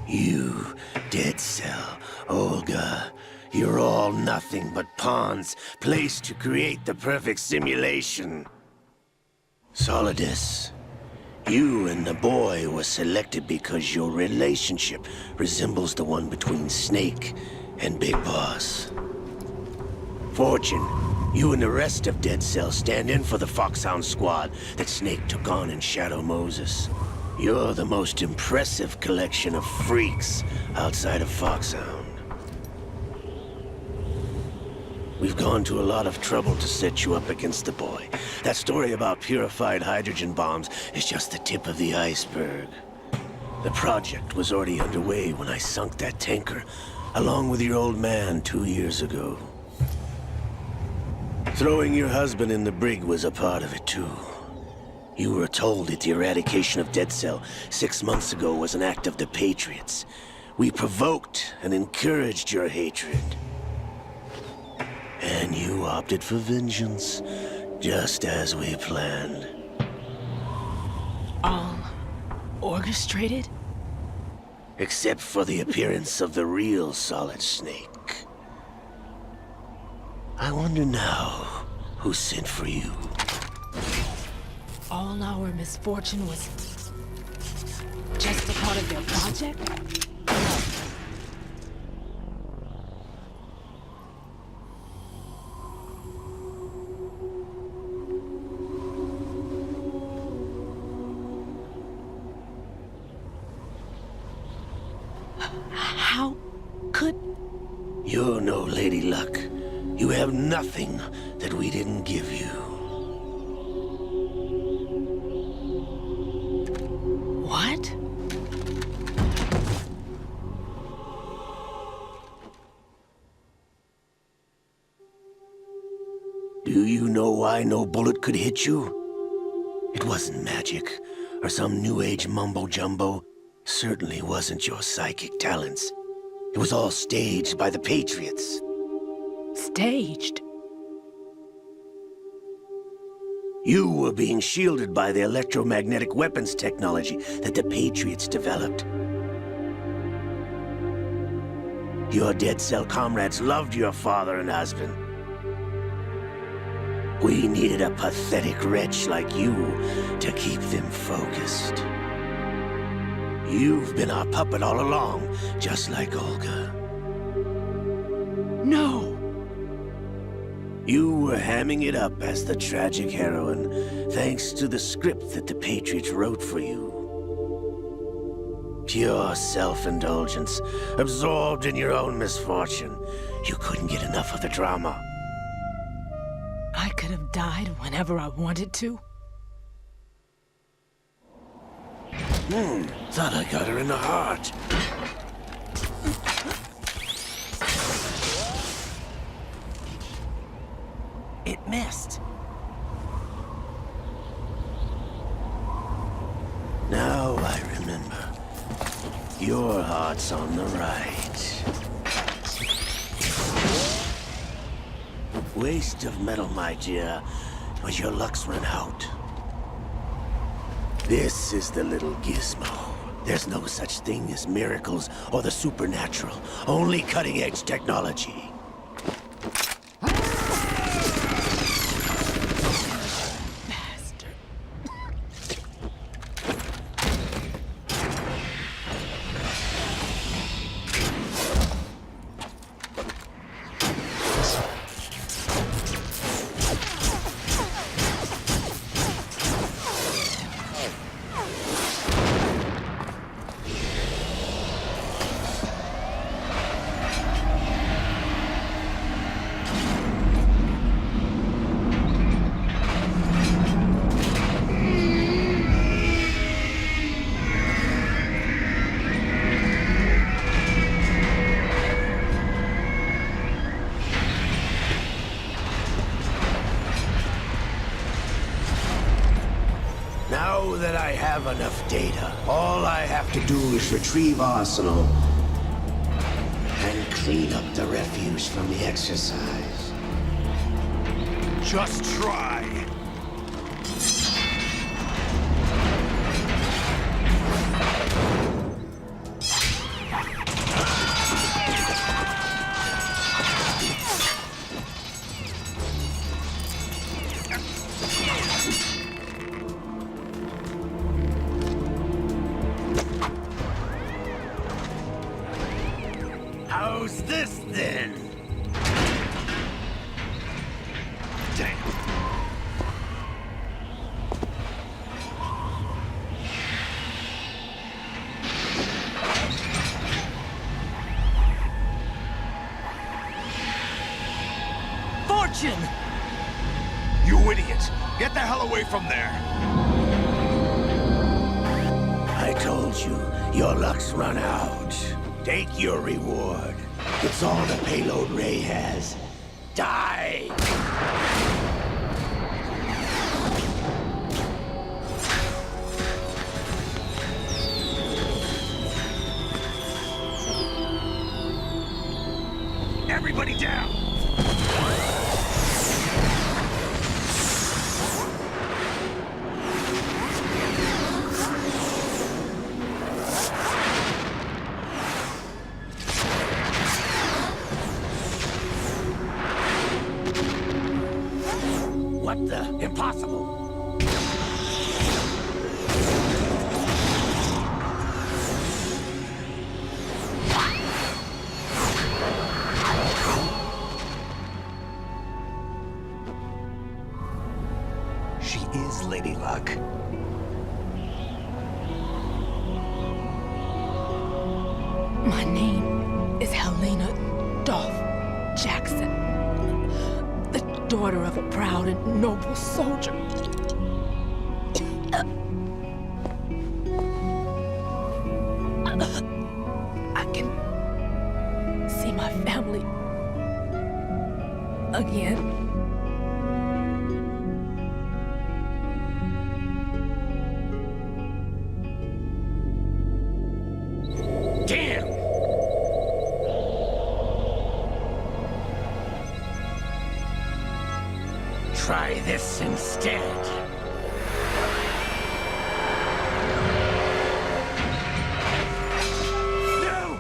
You, Dead Cell, Olga, you're all nothing but pawns placed to create the perfect simulation. Solidus, you and the boy were selected because your relationship resembles the one between Snake and Big Boss. Fortune, you and the rest of Dead Cell stand in for the Foxhound squad that Snake took on in Shadow Moses. You're the most impressive collection of freaks outside of Foxhound. We've gone to a lot of trouble to set you up against the boy. That story about purified hydrogen bombs is just the tip of the iceberg. The project was already underway when I sunk that tanker, along with your old man 2 years ago. Throwing your husband in the brig was a part of it too. You were told that the eradication of Dead Cell 6 months ago was an act of the Patriots. We provoked and encouraged your hatred. And you opted for vengeance, just as we planned. All orchestrated? Except for the appearance of the real Solid Snake. I wonder now who sent for you. All our misfortune was just a part of their project? How could... You're no Lady Luck. You have nothing that we didn't give you. What? Do you know why no bullet could hit you? It wasn't magic, or some new age mumbo-jumbo. Certainly wasn't your psychic talents. It was all staged by the Patriots. Staged? You were being shielded by the electromagnetic weapons technology that the Patriots developed. Your Dead Cell comrades loved your father and husband. We needed a pathetic wretch like you to keep them focused. You've been our puppet all along, just like Olga. No! You were hamming it up as the tragic heroine, thanks to the script that the Patriots wrote for you. Pure self-indulgence, absorbed in your own misfortune. You couldn't get enough of the drama. I could have died whenever I wanted to. Thought I got her in the heart. It missed. Now I remember. Your heart's on the right. Waste of metal, my dear, but your luck's run out. This is the little gizmo. There's no such thing as miracles or the supernatural, only cutting-edge technology. Now that I have enough data, all I have to do is retrieve Arsenal and clean up the refuse from the exercise. Just try. How's this then? Damn. Fortune! You idiot! Get the hell away from there! I told you, your luck's run out. Take your reward. It's all the payload Ray has. Die! Everybody down! What the? Impossible! She is Lady Luck. My name is Helena Dolph Jackson, the daughter of a proud and noble soldier. I can see my family again. Damn! Try this instead. No!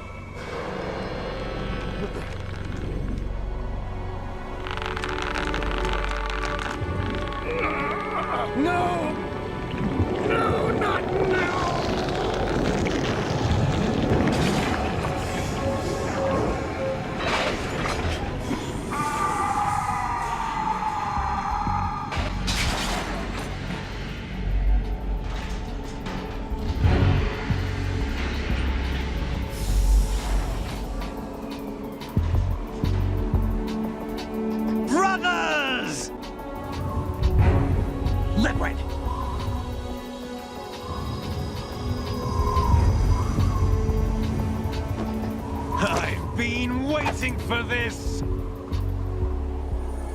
No! No, not now! Brothers! Liquid! I've been waiting for this!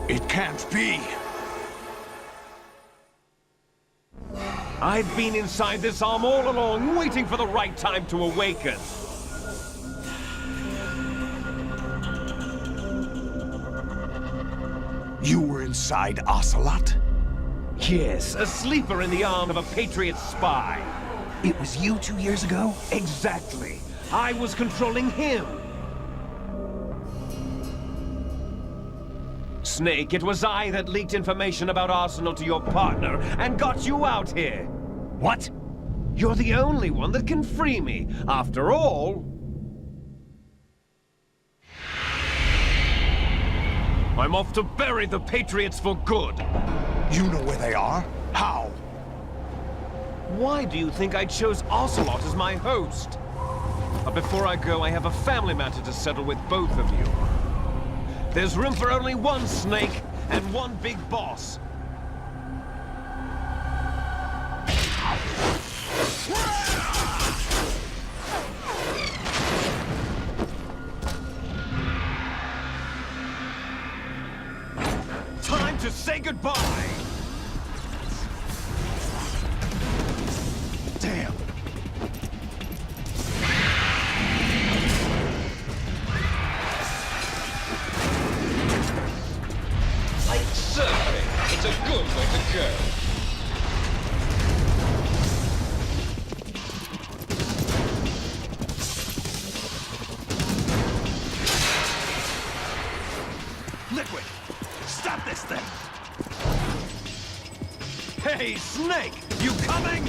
It can't be! I've been inside this arm all along, waiting for the right time to awaken. You were inside Ocelot? Yes, a sleeper in the arm of a Patriot spy. It was you 2 years ago? Exactly. I was controlling him. Snake, it was I that leaked information about Arsenal to your partner and got you out here. What? You're the only one that can free me. After all, I'm off to bury the Patriots for good. You know where they are? How? Why do you think I chose Ocelot as my host? But before I go, I have a family matter to settle with both of you. There's room for only one Snake and one big boss. Time to say goodbye! Damn. Like surfing, it's a good way to go. Liquid! Stop this thing! Hey, Snake! You coming?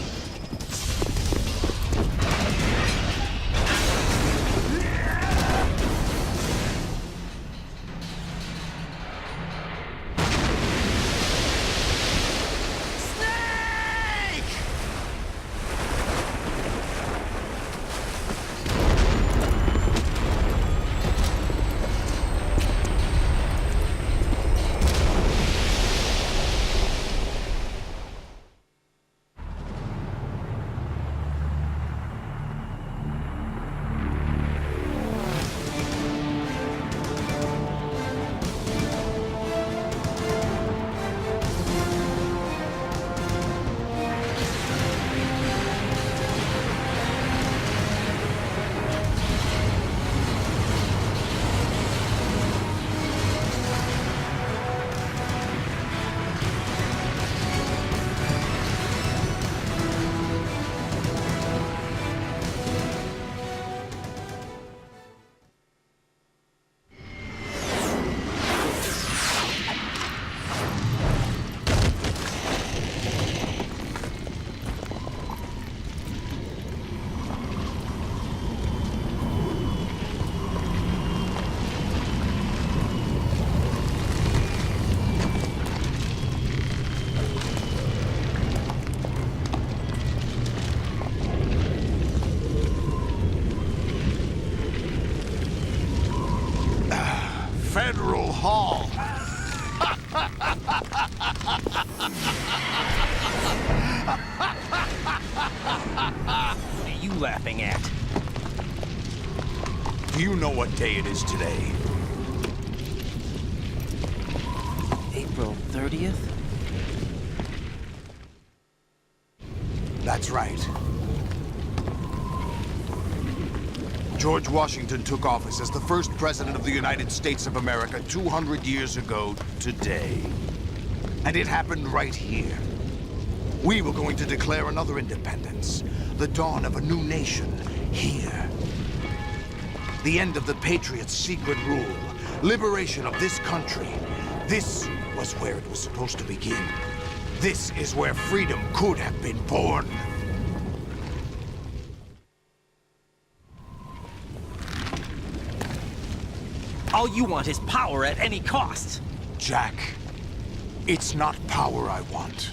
Federal Hall. What are you laughing at? Do you know what day it is today? April 30th? That's right. George Washington took office as the first president of the United States of America 200 years ago today. And it happened right here. We were going to declare another independence, the dawn of a new nation, here. The end of the Patriots' secret rule, liberation of this country. This was where it was supposed to begin. This is where freedom could have been born. All you want is power at any cost. Jack, it's not power I want.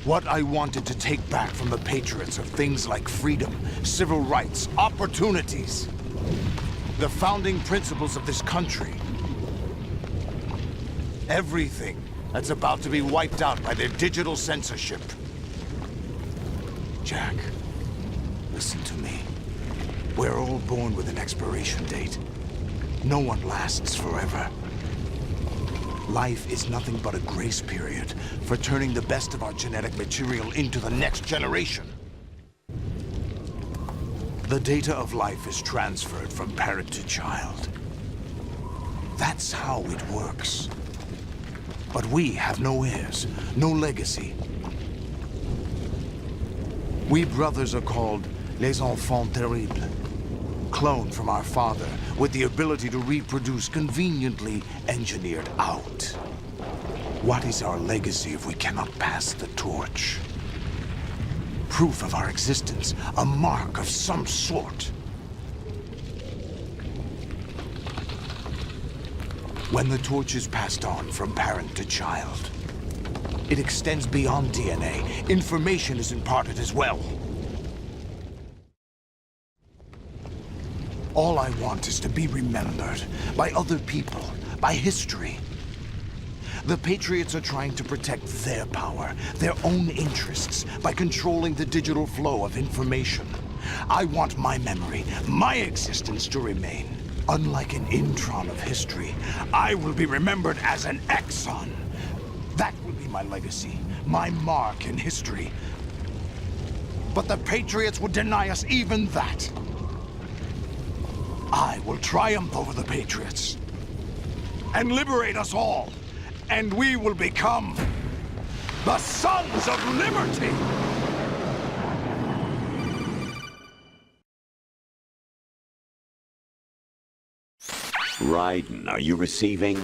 What I wanted to take back from the Patriots are things like freedom, civil rights, opportunities. The founding principles of this country. Everything that's about to be wiped out by their digital censorship. Jack, listen to me. We're all born with an expiration date. No one lasts forever. Life is nothing but a grace period for turning the best of our genetic material into the next generation. The data of life is transferred from parent to child. That's how it works. But we have no heirs, no legacy. We brothers are called Les Enfants Terribles, cloned from our father, with the ability to reproduce conveniently engineered out. What is our legacy if we cannot pass the torch? Proof of our existence, a mark of some sort. When the torch is passed on from parent to child, it extends beyond DNA. Information is imparted as well. All I want is to be remembered by other people, by history. The Patriots are trying to protect their power, their own interests, by controlling the digital flow of information. I want my memory, my existence to remain. Unlike an intron of history, I will be remembered as an exon. That will be my legacy, my mark in history. But the Patriots would deny us even that. I will triumph over the Patriots and liberate us all, and we will become the Sons of Liberty! Raiden, are you receiving?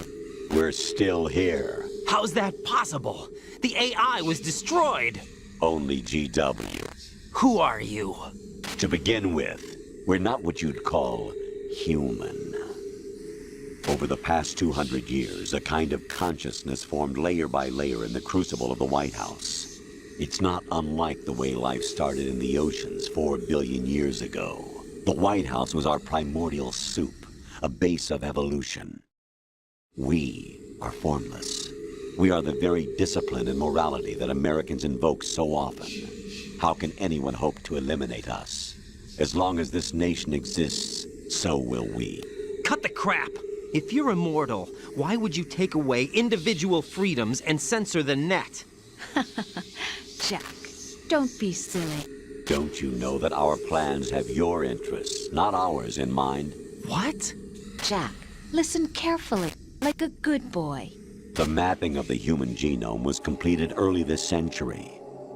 We're still here. How's that possible? The AI was destroyed. Only GW. Who are you? To begin with, we're not what you'd call human. Over the past 200 years, a kind of consciousness formed layer by layer in the crucible of the White House. It's not unlike the way life started in the oceans 4 billion years ago. The White House was our primordial soup, a base of evolution. We are formless. We are the very discipline and morality that Americans invoke so often. How can anyone hope to eliminate us? As long as this nation exists, so will we. Cut the crap! If you're immortal, why would you take away individual freedoms and censor the net? Jack, don't be silly. Don't you know that our plans have your interests, not ours, in mind? What? Jack, listen carefully, like a good boy. The mapping of the human genome was completed early this century.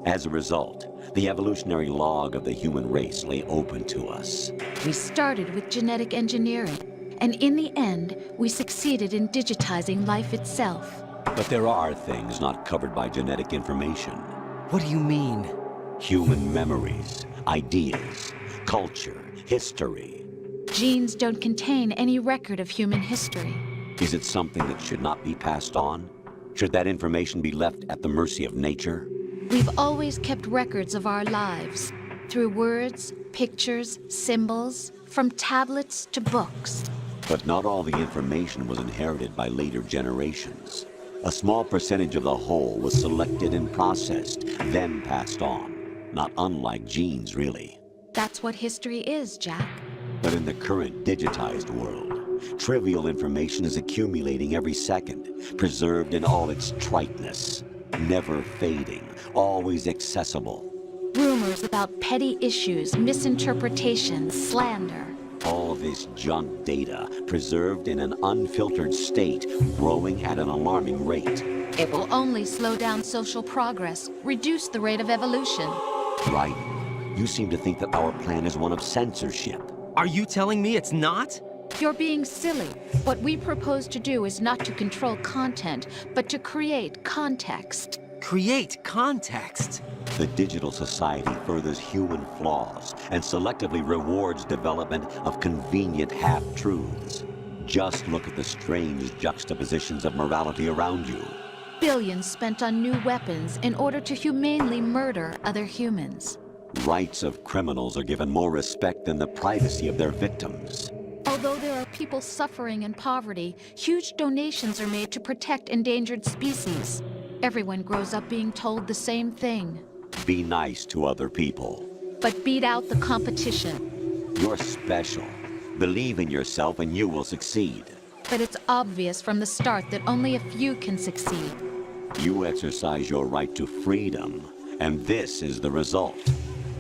As a result, the evolutionary log of the human race lay open to us. We started with genetic engineering, and in the end, we succeeded in digitizing life itself. But there are things not covered by genetic information. What do you mean? Human memories, ideas, culture, history. Genes don't contain any record of human history. Is it something that should not be passed on? Should that information be left at the mercy of nature? We've always kept records of our lives, through words, pictures, symbols, from tablets to books. But not all the information was inherited by later generations. A small percentage of the whole was selected and processed, then passed on. Not unlike genes, really. That's what history is, Jack. But in the current digitized world, trivial information is accumulating every second, preserved in all its triteness, never fading, always accessible. Rumors about petty issues, misinterpretations, slander. All this junk data, preserved in an unfiltered state, growing at an alarming rate. It will only slow down social progress, reduce the rate of evolution. Right. You seem to think that our plan is one of censorship. Are you telling me it's not? You're being silly. What we propose to do is not to control content, but to create context. Create context? The digital society furthers human flaws and selectively rewards development of convenient half-truths. Just look at the strange juxtapositions of morality around you. Billions spent on new weapons in order to humanely murder other humans. Rights of criminals are given more respect than the privacy of their victims. Although there are people suffering in poverty, huge donations are made to protect endangered species. Everyone grows up being told the same thing. Be nice to other people. But beat out the competition. You're special. Believe in yourself and you will succeed. But it's obvious from the start that only a few can succeed. You exercise your right to freedom, and this is the result.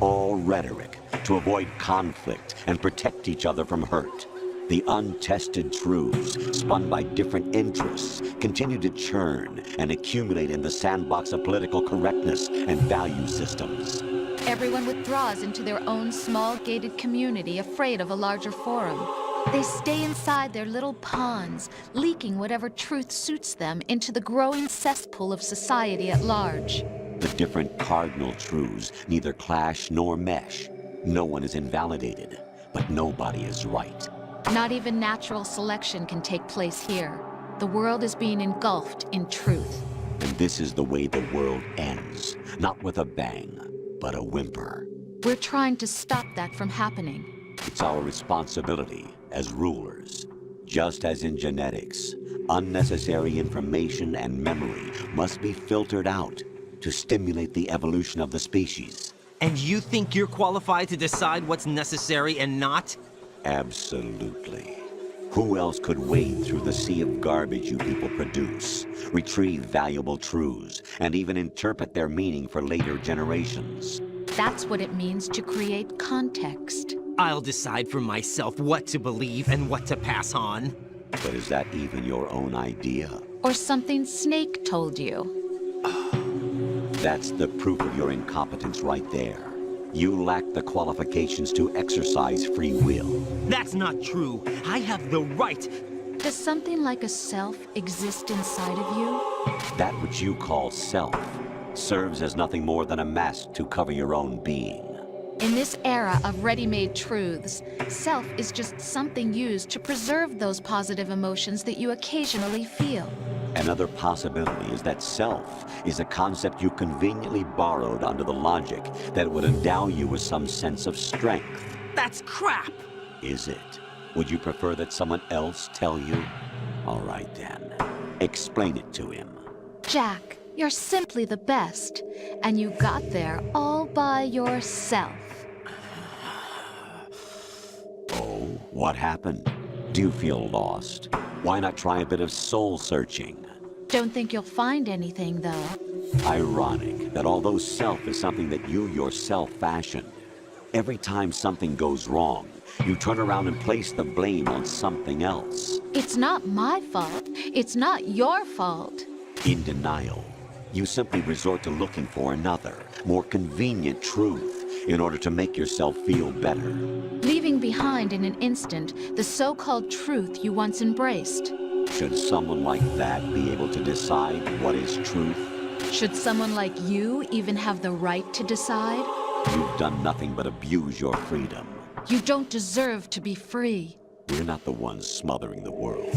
All rhetoric to avoid conflict and protect each other from hurt. The untested truths, spun by different interests, continue to churn and accumulate in the sandbox of political correctness and value systems. Everyone withdraws into their own small gated community, afraid of a larger forum. They stay inside their little ponds, leaking whatever truth suits them into the growing cesspool of society at large. The different cardinal truths neither clash nor mesh. No one is invalidated, but nobody is right. Not even natural selection can take place here. The world is being engulfed in truth. And this is the way the world ends. Not with a bang, but a whimper. We're trying to stop that from happening. It's our responsibility as rulers. Just as in genetics, unnecessary information and memory must be filtered out to stimulate the evolution of the species. And you think you're qualified to decide what's necessary and not? Absolutely. Who else could wade through the sea of garbage you people produce, retrieve valuable truths, and even interpret their meaning for later generations? That's what it means to create context. I'll decide for myself what to believe and what to pass on. But is that even your own idea? Or something Snake told you? That's the proof of your incompetence right there. You lack the qualifications to exercise free will. That's not true. I have the right. Does something like a self exist inside of you? That which you call self serves as nothing more than a mask to cover your own being. In this era of ready-made truths, self is just something used to preserve those positive emotions that you occasionally feel. Another possibility is that self is a concept you conveniently borrowed under the logic that it would endow you with some sense of strength. That's crap! Is it? Would you prefer that someone else tell you? All right then. Explain it to him. Jack, you're simply the best, and you got there all by yourself. Oh, what happened? Do you feel lost? Why not try a bit of soul-searching? Don't think you'll find anything, though. Ironic that although self is something that you yourself fashioned, every time something goes wrong, you turn around and place the blame on something else. It's not my fault. It's not your fault. In denial, you simply resort to looking for another, more convenient truth in order to make yourself feel better. Leaving behind in an instant the so-called truth you once embraced. Should someone like that be able to decide what is truth? Should someone like you even have the right to decide? You've done nothing but abuse your freedom. You don't deserve to be free. We're not the ones smothering the world.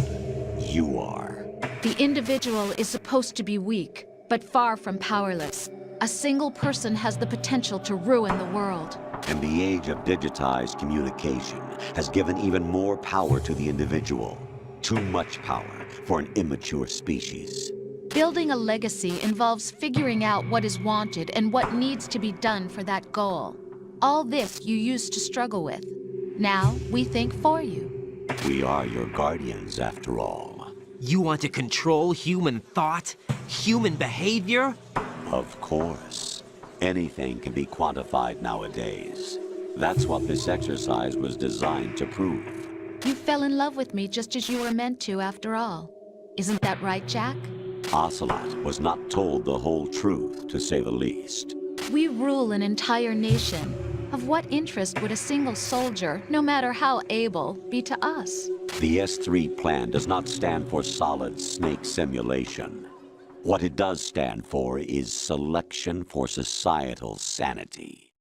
You are. The individual is supposed to be weak, but far from powerless. A single person has the potential to ruin the world. And the age of digitized communication has given even more power to the individual. Too much power for an immature species. Building a legacy involves figuring out what is wanted and what needs to be done for that goal. All this you used to struggle with. Now we think for you. We are your guardians, after all. You want to control human thought? Human behavior? Of course. Anything can be quantified nowadays. That's what this exercise was designed to prove. You fell in love with me just as you were meant to, after all. Isn't that right, Jack? Ocelot was not told the whole truth, to say the least. We rule an entire nation. Of what interest would a single soldier, no matter how able, be to us? The S3 plan does not stand for solid snake simulation. What it does stand for is selection for societal sanity.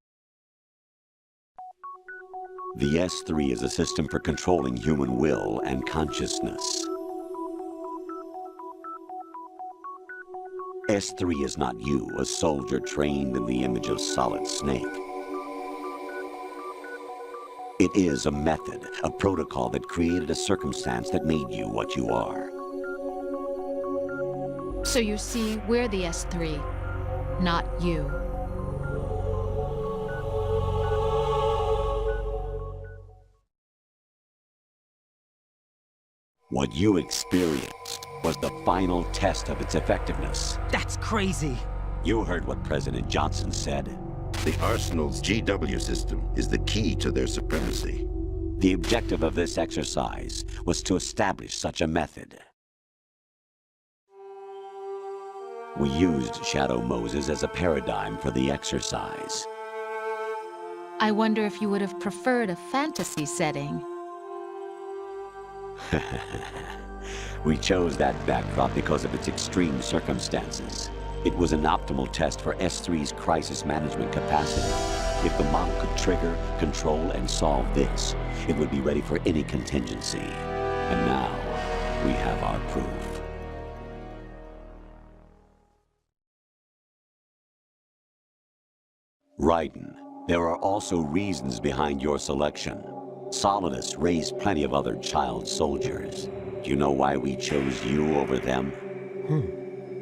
The S3 is a system for controlling human will and consciousness. S3 is not you, a soldier trained in the image of Solid Snake. It is a method, a protocol that created a circumstance that made you what you are. So you see, we're the S3, not you. What you experienced was the final test of its effectiveness. That's crazy. You heard what President Johnson said. The Arsenal's GW system is the key to their supremacy. The objective of this exercise was to establish such a method. We used Shadow Moses as a paradigm for the exercise. I wonder if you would have preferred a fantasy setting. We chose that backdrop because of its extreme circumstances. It was an optimal test for S3's crisis management capacity. If the model could trigger, control, and solve this, it would be ready for any contingency. And now, we have our proof. Raiden, there are also reasons behind your selection. Solidus raised plenty of other child soldiers. Do you know why we chose you over them?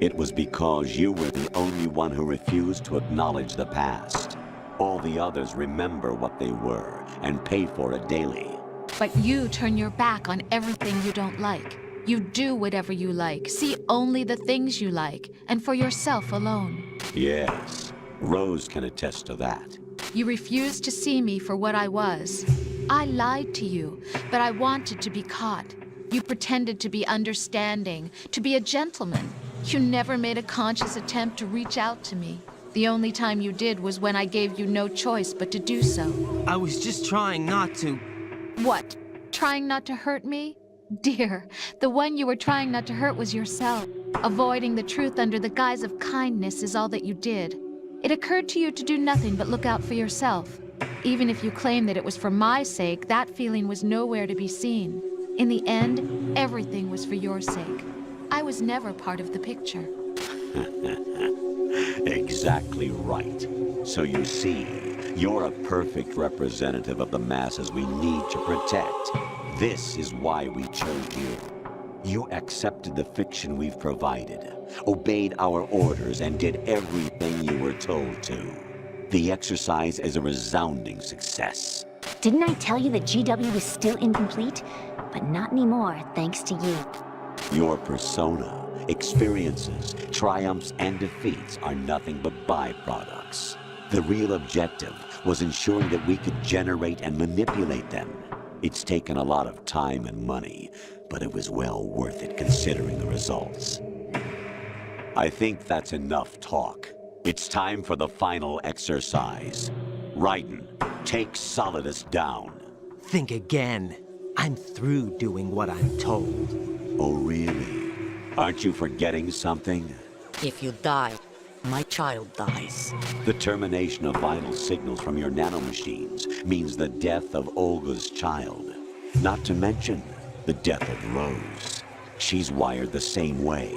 It was because you were the only one who refused to acknowledge the past. All the others remember what they were and pay for it daily. But you turn your back on everything you don't like. You do whatever you like, see only the things you like, and for yourself alone. Yes, Rose can attest to that. You refused to see me for what I was. I lied to you, but I wanted to be caught. You pretended to be understanding, to be a gentleman. You never made a conscious attempt to reach out to me. The only time you did was when I gave you no choice but to do so. I was just trying not to... What? Trying not to hurt me? Dear, the one you were trying not to hurt was yourself. Avoiding the truth under the guise of kindness is all that you did. It occurred to you to do nothing but look out for yourself. Even if you claim that it was for my sake, that feeling was nowhere to be seen. In the end, everything was for your sake. I was never part of the picture. Exactly right. So you see, you're a perfect representative of the masses we need to protect. This is why we chose you. You accepted the fiction we've provided, obeyed our orders, and did everything you were told to. The exercise is a resounding success. Didn't I tell you that GW is still incomplete? But not anymore, thanks to you. Your persona, experiences, triumphs, and defeats are nothing but byproducts. The real objective was ensuring that we could generate and manipulate them. It's taken a lot of time and money, but it was well worth it considering the results. I think that's enough talk. It's time for the final exercise. Raiden, take Solidus down. Think again. I'm through doing what I'm told. Oh, really? Aren't you forgetting something? If you die, my child dies. The termination of vital signals from your nanomachines means the death of Olga's child. Not to mention the death of Rose. She's wired the same way.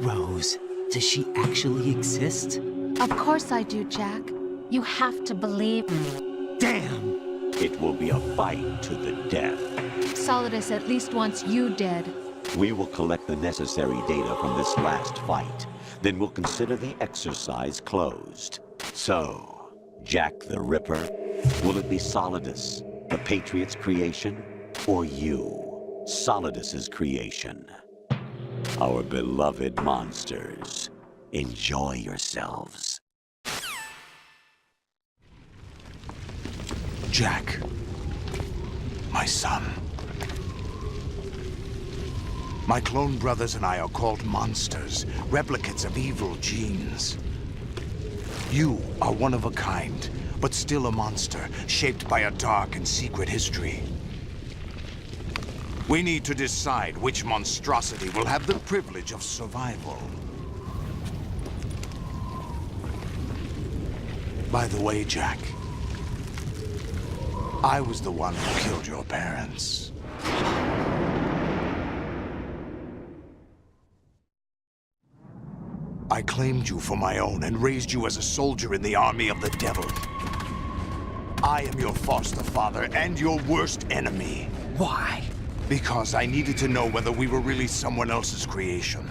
Rose? Does she actually exist? Of course I do, Jack. You have to believe me. Damn! It will be a fight to the death. Solidus at least wants you dead. We will collect the necessary data from this last fight. Then we'll consider the exercise closed. So, Jack the Ripper, will it be Solidus, the Patriot's creation, or you, Solidus's creation? Our beloved monsters, enjoy yourselves. Jack, my son. My clone brothers and I are called monsters, replicates of evil genes. You are one of a kind, but still a monster, shaped by a dark and secret history. We need to decide which monstrosity will have the privilege of survival. By the way, Jack, I was the one who killed your parents. I claimed you for my own and raised you as a soldier in the army of the devil. I am your foster father and your worst enemy. Why? Because I needed to know whether we were really someone else's creation.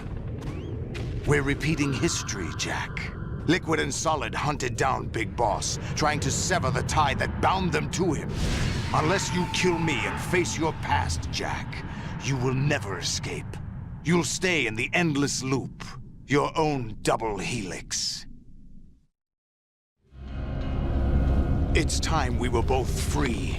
We're repeating history, Jack. Liquid and Solid hunted down Big Boss, trying to sever the tie that bound them to him. Unless you kill me and face your past, Jack, you will never escape. You'll stay in the endless loop. Your own double helix. It's time we were both free.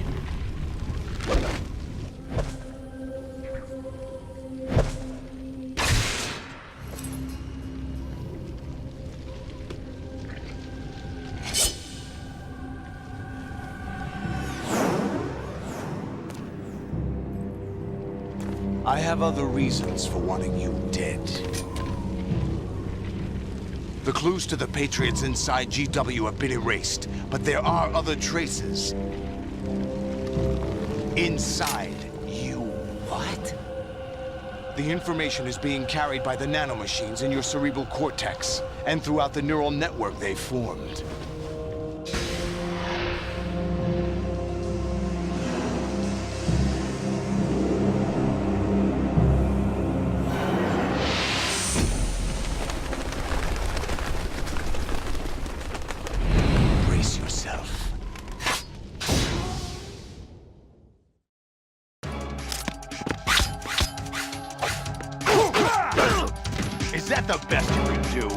I have other reasons for wanting you dead. The clues to the Patriots inside GW have been erased, but there are other traces. Inside you. What? The information is being carried by the nanomachines in your cerebral cortex, and throughout the neural network they've formed. Brace yourself. Is that the best you can do?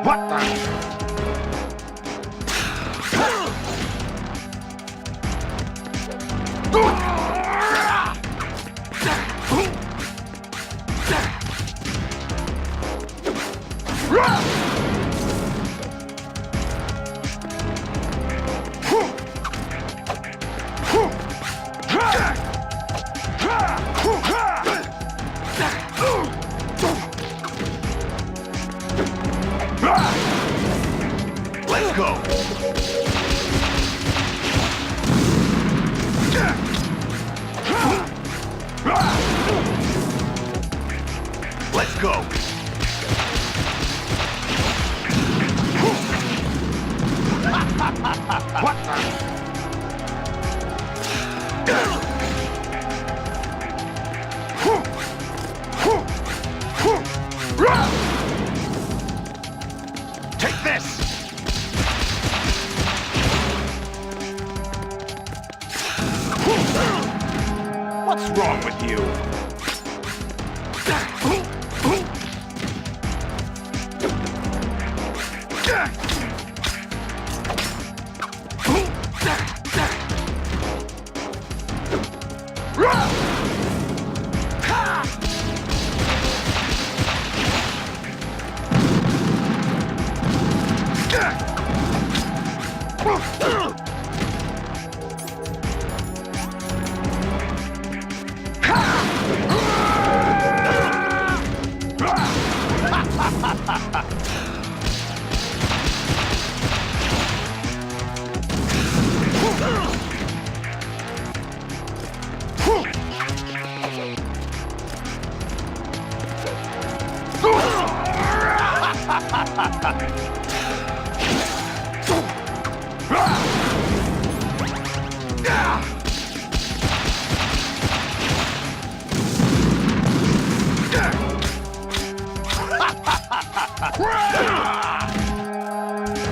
What the? Let's go! Let's go! What the? Take this! What's wrong with you?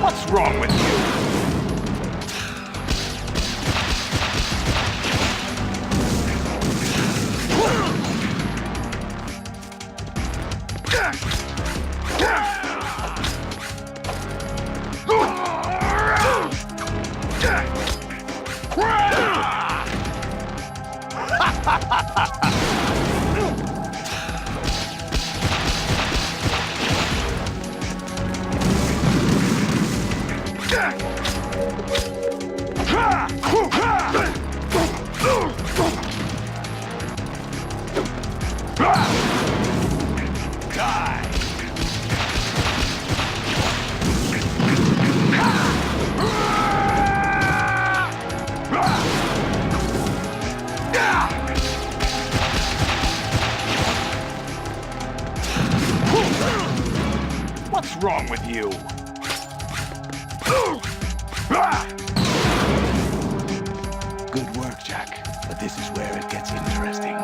What's wrong with you? What's wrong with you? Good work, Jack. But this is where it gets interesting.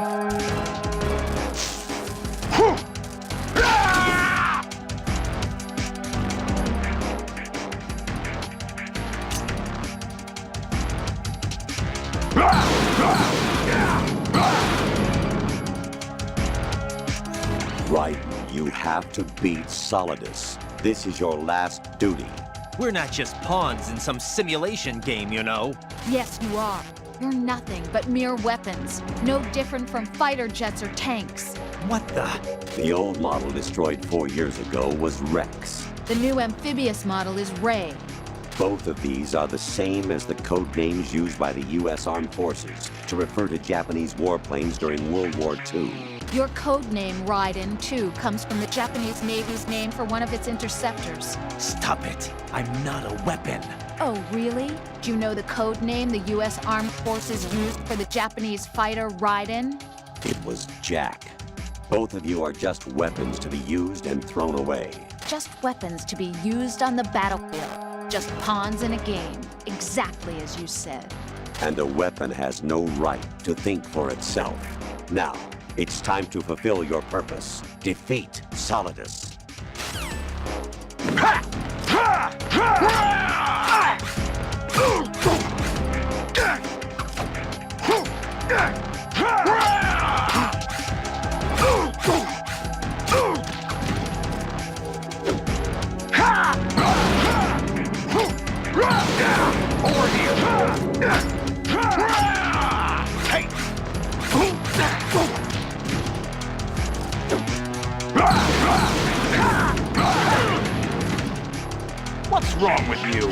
Right, you have to beat Solidus. This is your last duty. We're not just pawns in some simulation game, you know. Yes, you are. You're nothing but mere weapons. No different from fighter jets or tanks. What the? The old model destroyed 4 years ago was Rex. The new amphibious model is Ray. Both of these are the same as the code names used by the U.S. Armed Forces to refer to Japanese warplanes during World War II. Your code name, Raiden, too, comes from the Japanese Navy's name for one of its interceptors. Stop it. I'm not a weapon. Oh, really? Do you know the code name the U.S. Armed Forces used for the Japanese fighter Raiden? It was Jack. Both of you are just weapons to be used and thrown away. Just weapons to be used on the battlefield. Just pawns in a game, exactly as you said. And a weapon has no right to think for itself. Now, it's time to fulfill your purpose. Defeat Solidus. Over here! Hey! What's wrong with you?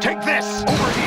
Take this! Over here!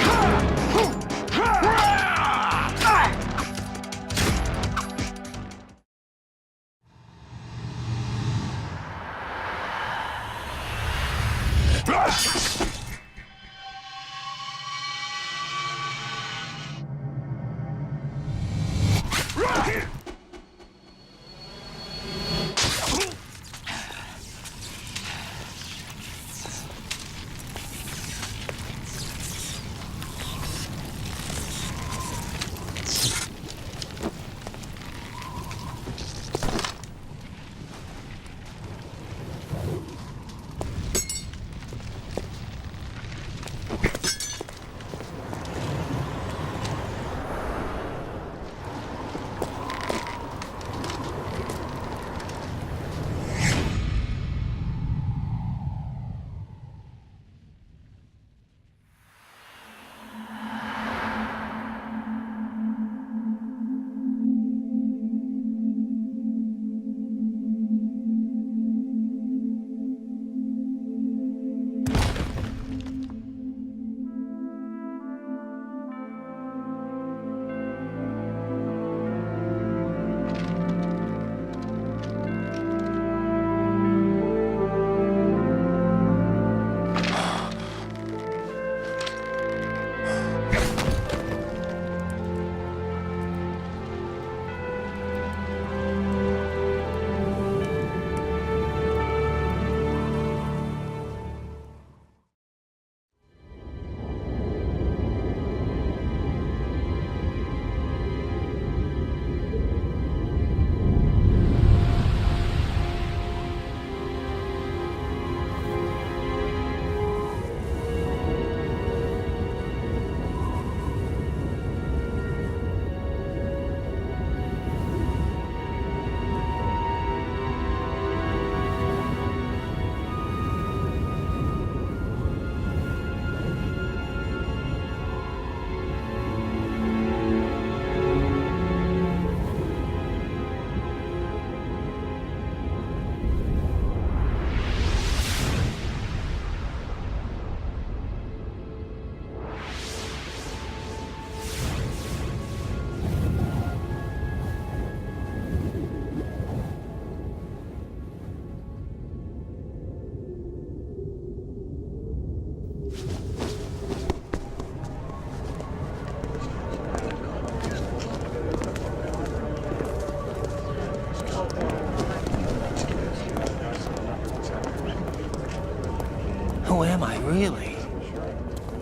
Who am I, really?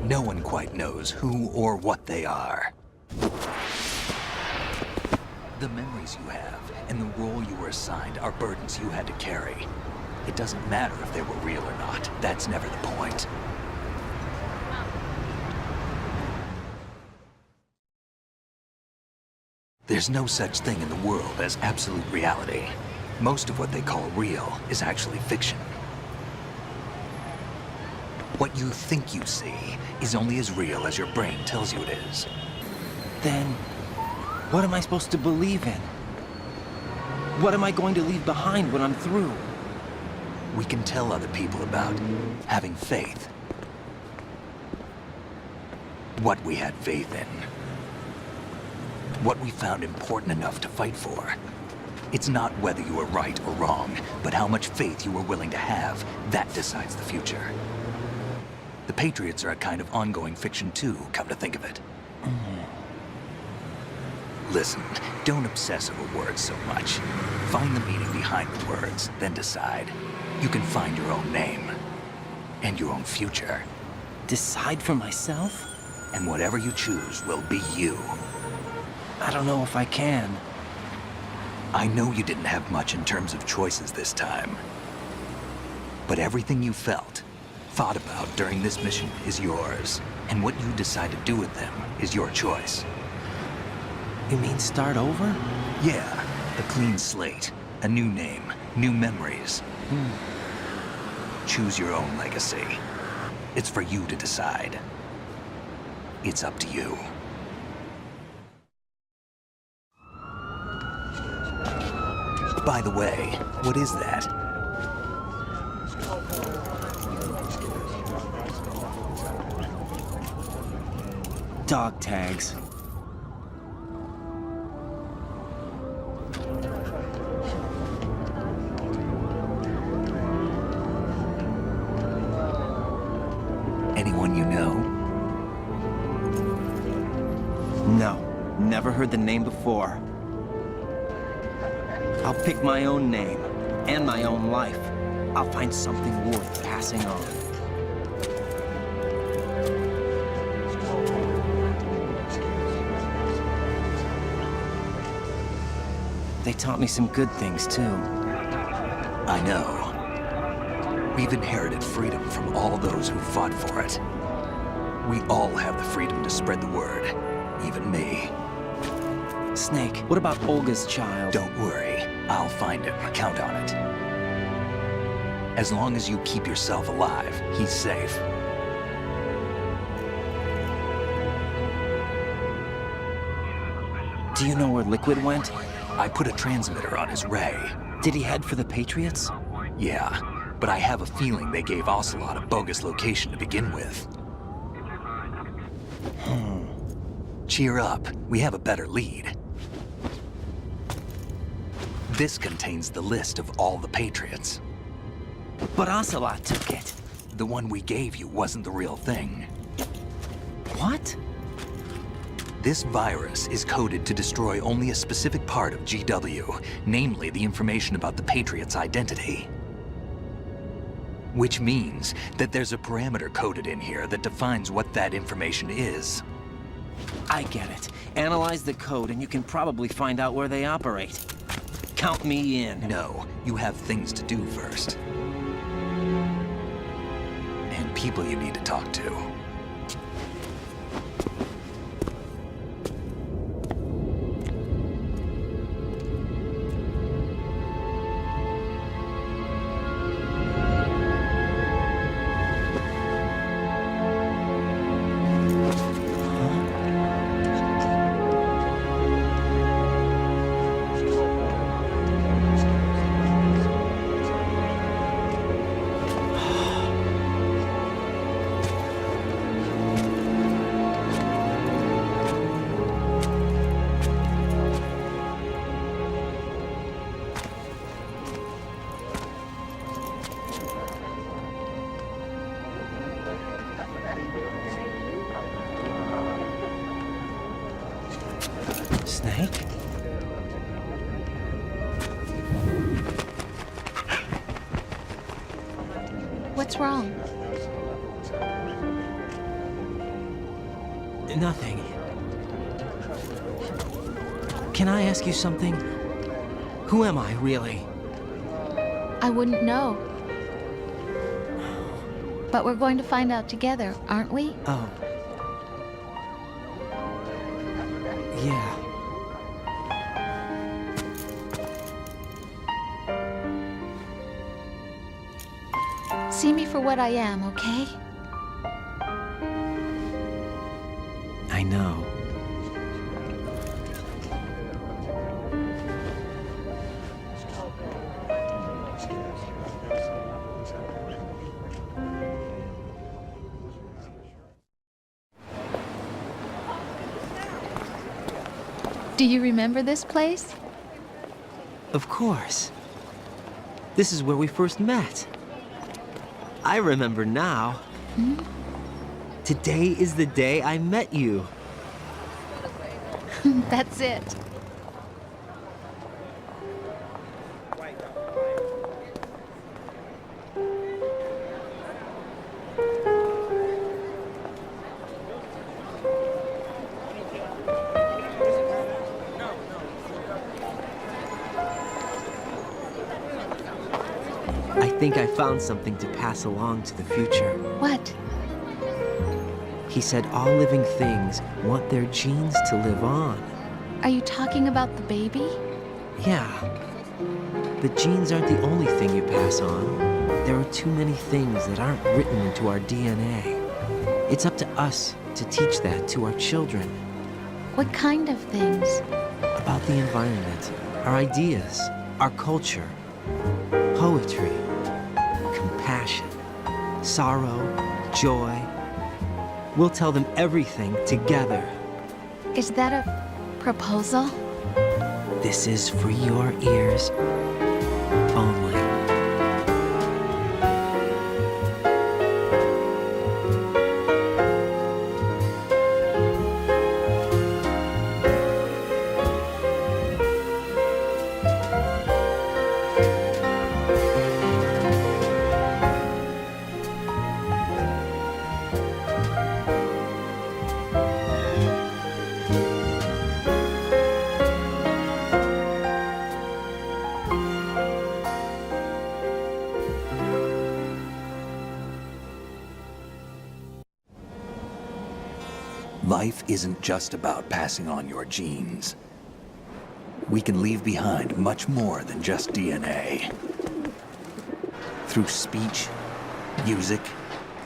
No one quite knows who or what they are. The memories you have and the role you were assigned are burdens you had to carry. It doesn't matter if they were real or not. That's never the point. There's no such thing in the world as absolute reality. Most of what they call real is actually fiction. What you think you see is only as real as your brain tells you it is. Then, what am I supposed to believe in? What am I going to leave behind when I'm through? We can tell other people about having faith. What we had faith in. What we found important enough to fight for. It's not whether you were right or wrong, but how much faith you were willing to have. That decides the future. The Patriots are a kind of ongoing fiction too, come to think of it. Listen, don't obsess over words so much. Find the meaning behind the words, then decide. You can find your own name. And your own future. Decide for myself? And whatever you choose will be you. I don't know if I can. I know you didn't have much in terms of choices this time. But everything you felt, thought about during this mission is yours. And what you decide to do with them is your choice. You mean start over? Yeah, a clean slate, a new name, new memories. Choose your own legacy. It's for you to decide. It's up to you. By the way, what is that? Dog tags. Anyone you know? No, never heard the name before. I'll pick my own name, and my own life. I'll find something worth passing on. They taught me some good things, too. I know. We've inherited freedom from all those who fought for it. We all have the freedom to spread the word, even me. Snake, what about Olga's child? Don't worry, I'll find him. Count on it. As long as you keep yourself alive, he's safe. Do you know where Liquid went? I put a transmitter on his ray. Did he head for the Patriots? Yeah, but I have a feeling they gave Ocelot a bogus location to begin with. Cheer up, we have a better lead. This contains the list of all the Patriots. But Ocelot took it. The one we gave you wasn't the real thing. What? This virus is coded to destroy only a specific part of GW, namely the information about the Patriots' identity. Which means that there's a parameter coded in here that defines what that information is. I get it. Analyze the code and you can probably find out where they operate. Count me in. No, you have things to do first. And people you need to talk to. Snake? What's wrong? Nothing. Can I ask you something? Who am I, really? I wouldn't know. But we're going to find out together, aren't we? Oh. Yeah. See me for what I am, okay? I know. Do you remember this place? Of course. This is where we first met. I remember now. Hmm? Today is the day I met you. That's it. I think I found something to pass along to the future. What? He said all living things want their genes to live on. Are you talking about the baby? Yeah. The genes aren't the only thing you pass on. There are too many things that aren't written into our DNA. It's up to us to teach that to our children. What kind of things? About the environment, our ideas, our culture, poetry, compassion, sorrow, joy. We'll tell them everything together. Is that a proposal? This is for your ears only. Life isn't just about passing on your genes. We can leave behind much more than just DNA. Through speech, music,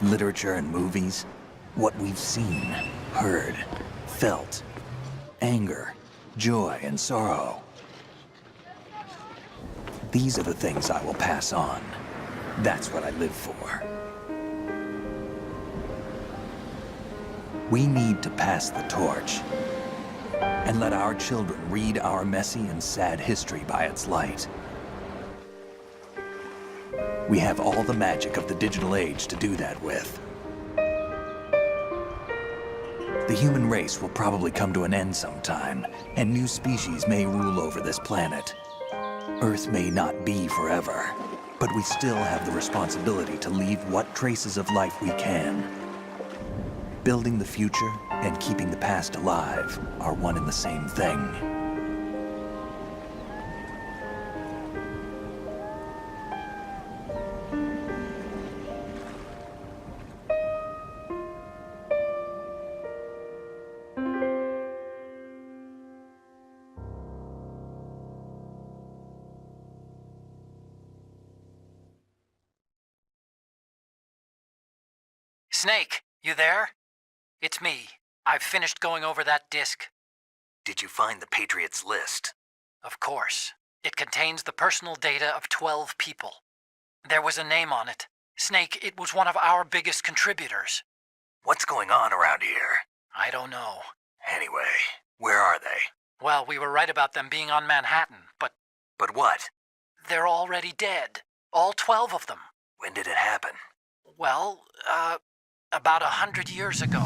literature, and movies, what we've seen, heard, felt, anger, joy, and sorrow. These are the things I will pass on. That's what I live for. We need to pass the torch and let our children read our messy and sad history by its light. We have all the magic of the digital age to do that with. The human race will probably come to an end sometime, and new species may rule over this planet. Earth may not be forever, but we still have the responsibility to leave what traces of life we can. Building the future and keeping the past alive are one and the same thing. Snake, you there? It's me. I've finished going over that disk. Did you find the Patriots list? Of course. It contains the personal data of 12 people. There was a name on it. Snake, it was one of our biggest contributors. What's going on around here? I don't know. Anyway, where are they? Well, we were right about them being on Manhattan, but... But what? They're already dead. All 12 of them. When did it happen? Well, about 100 years ago.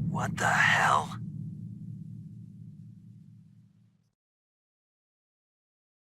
What the hell?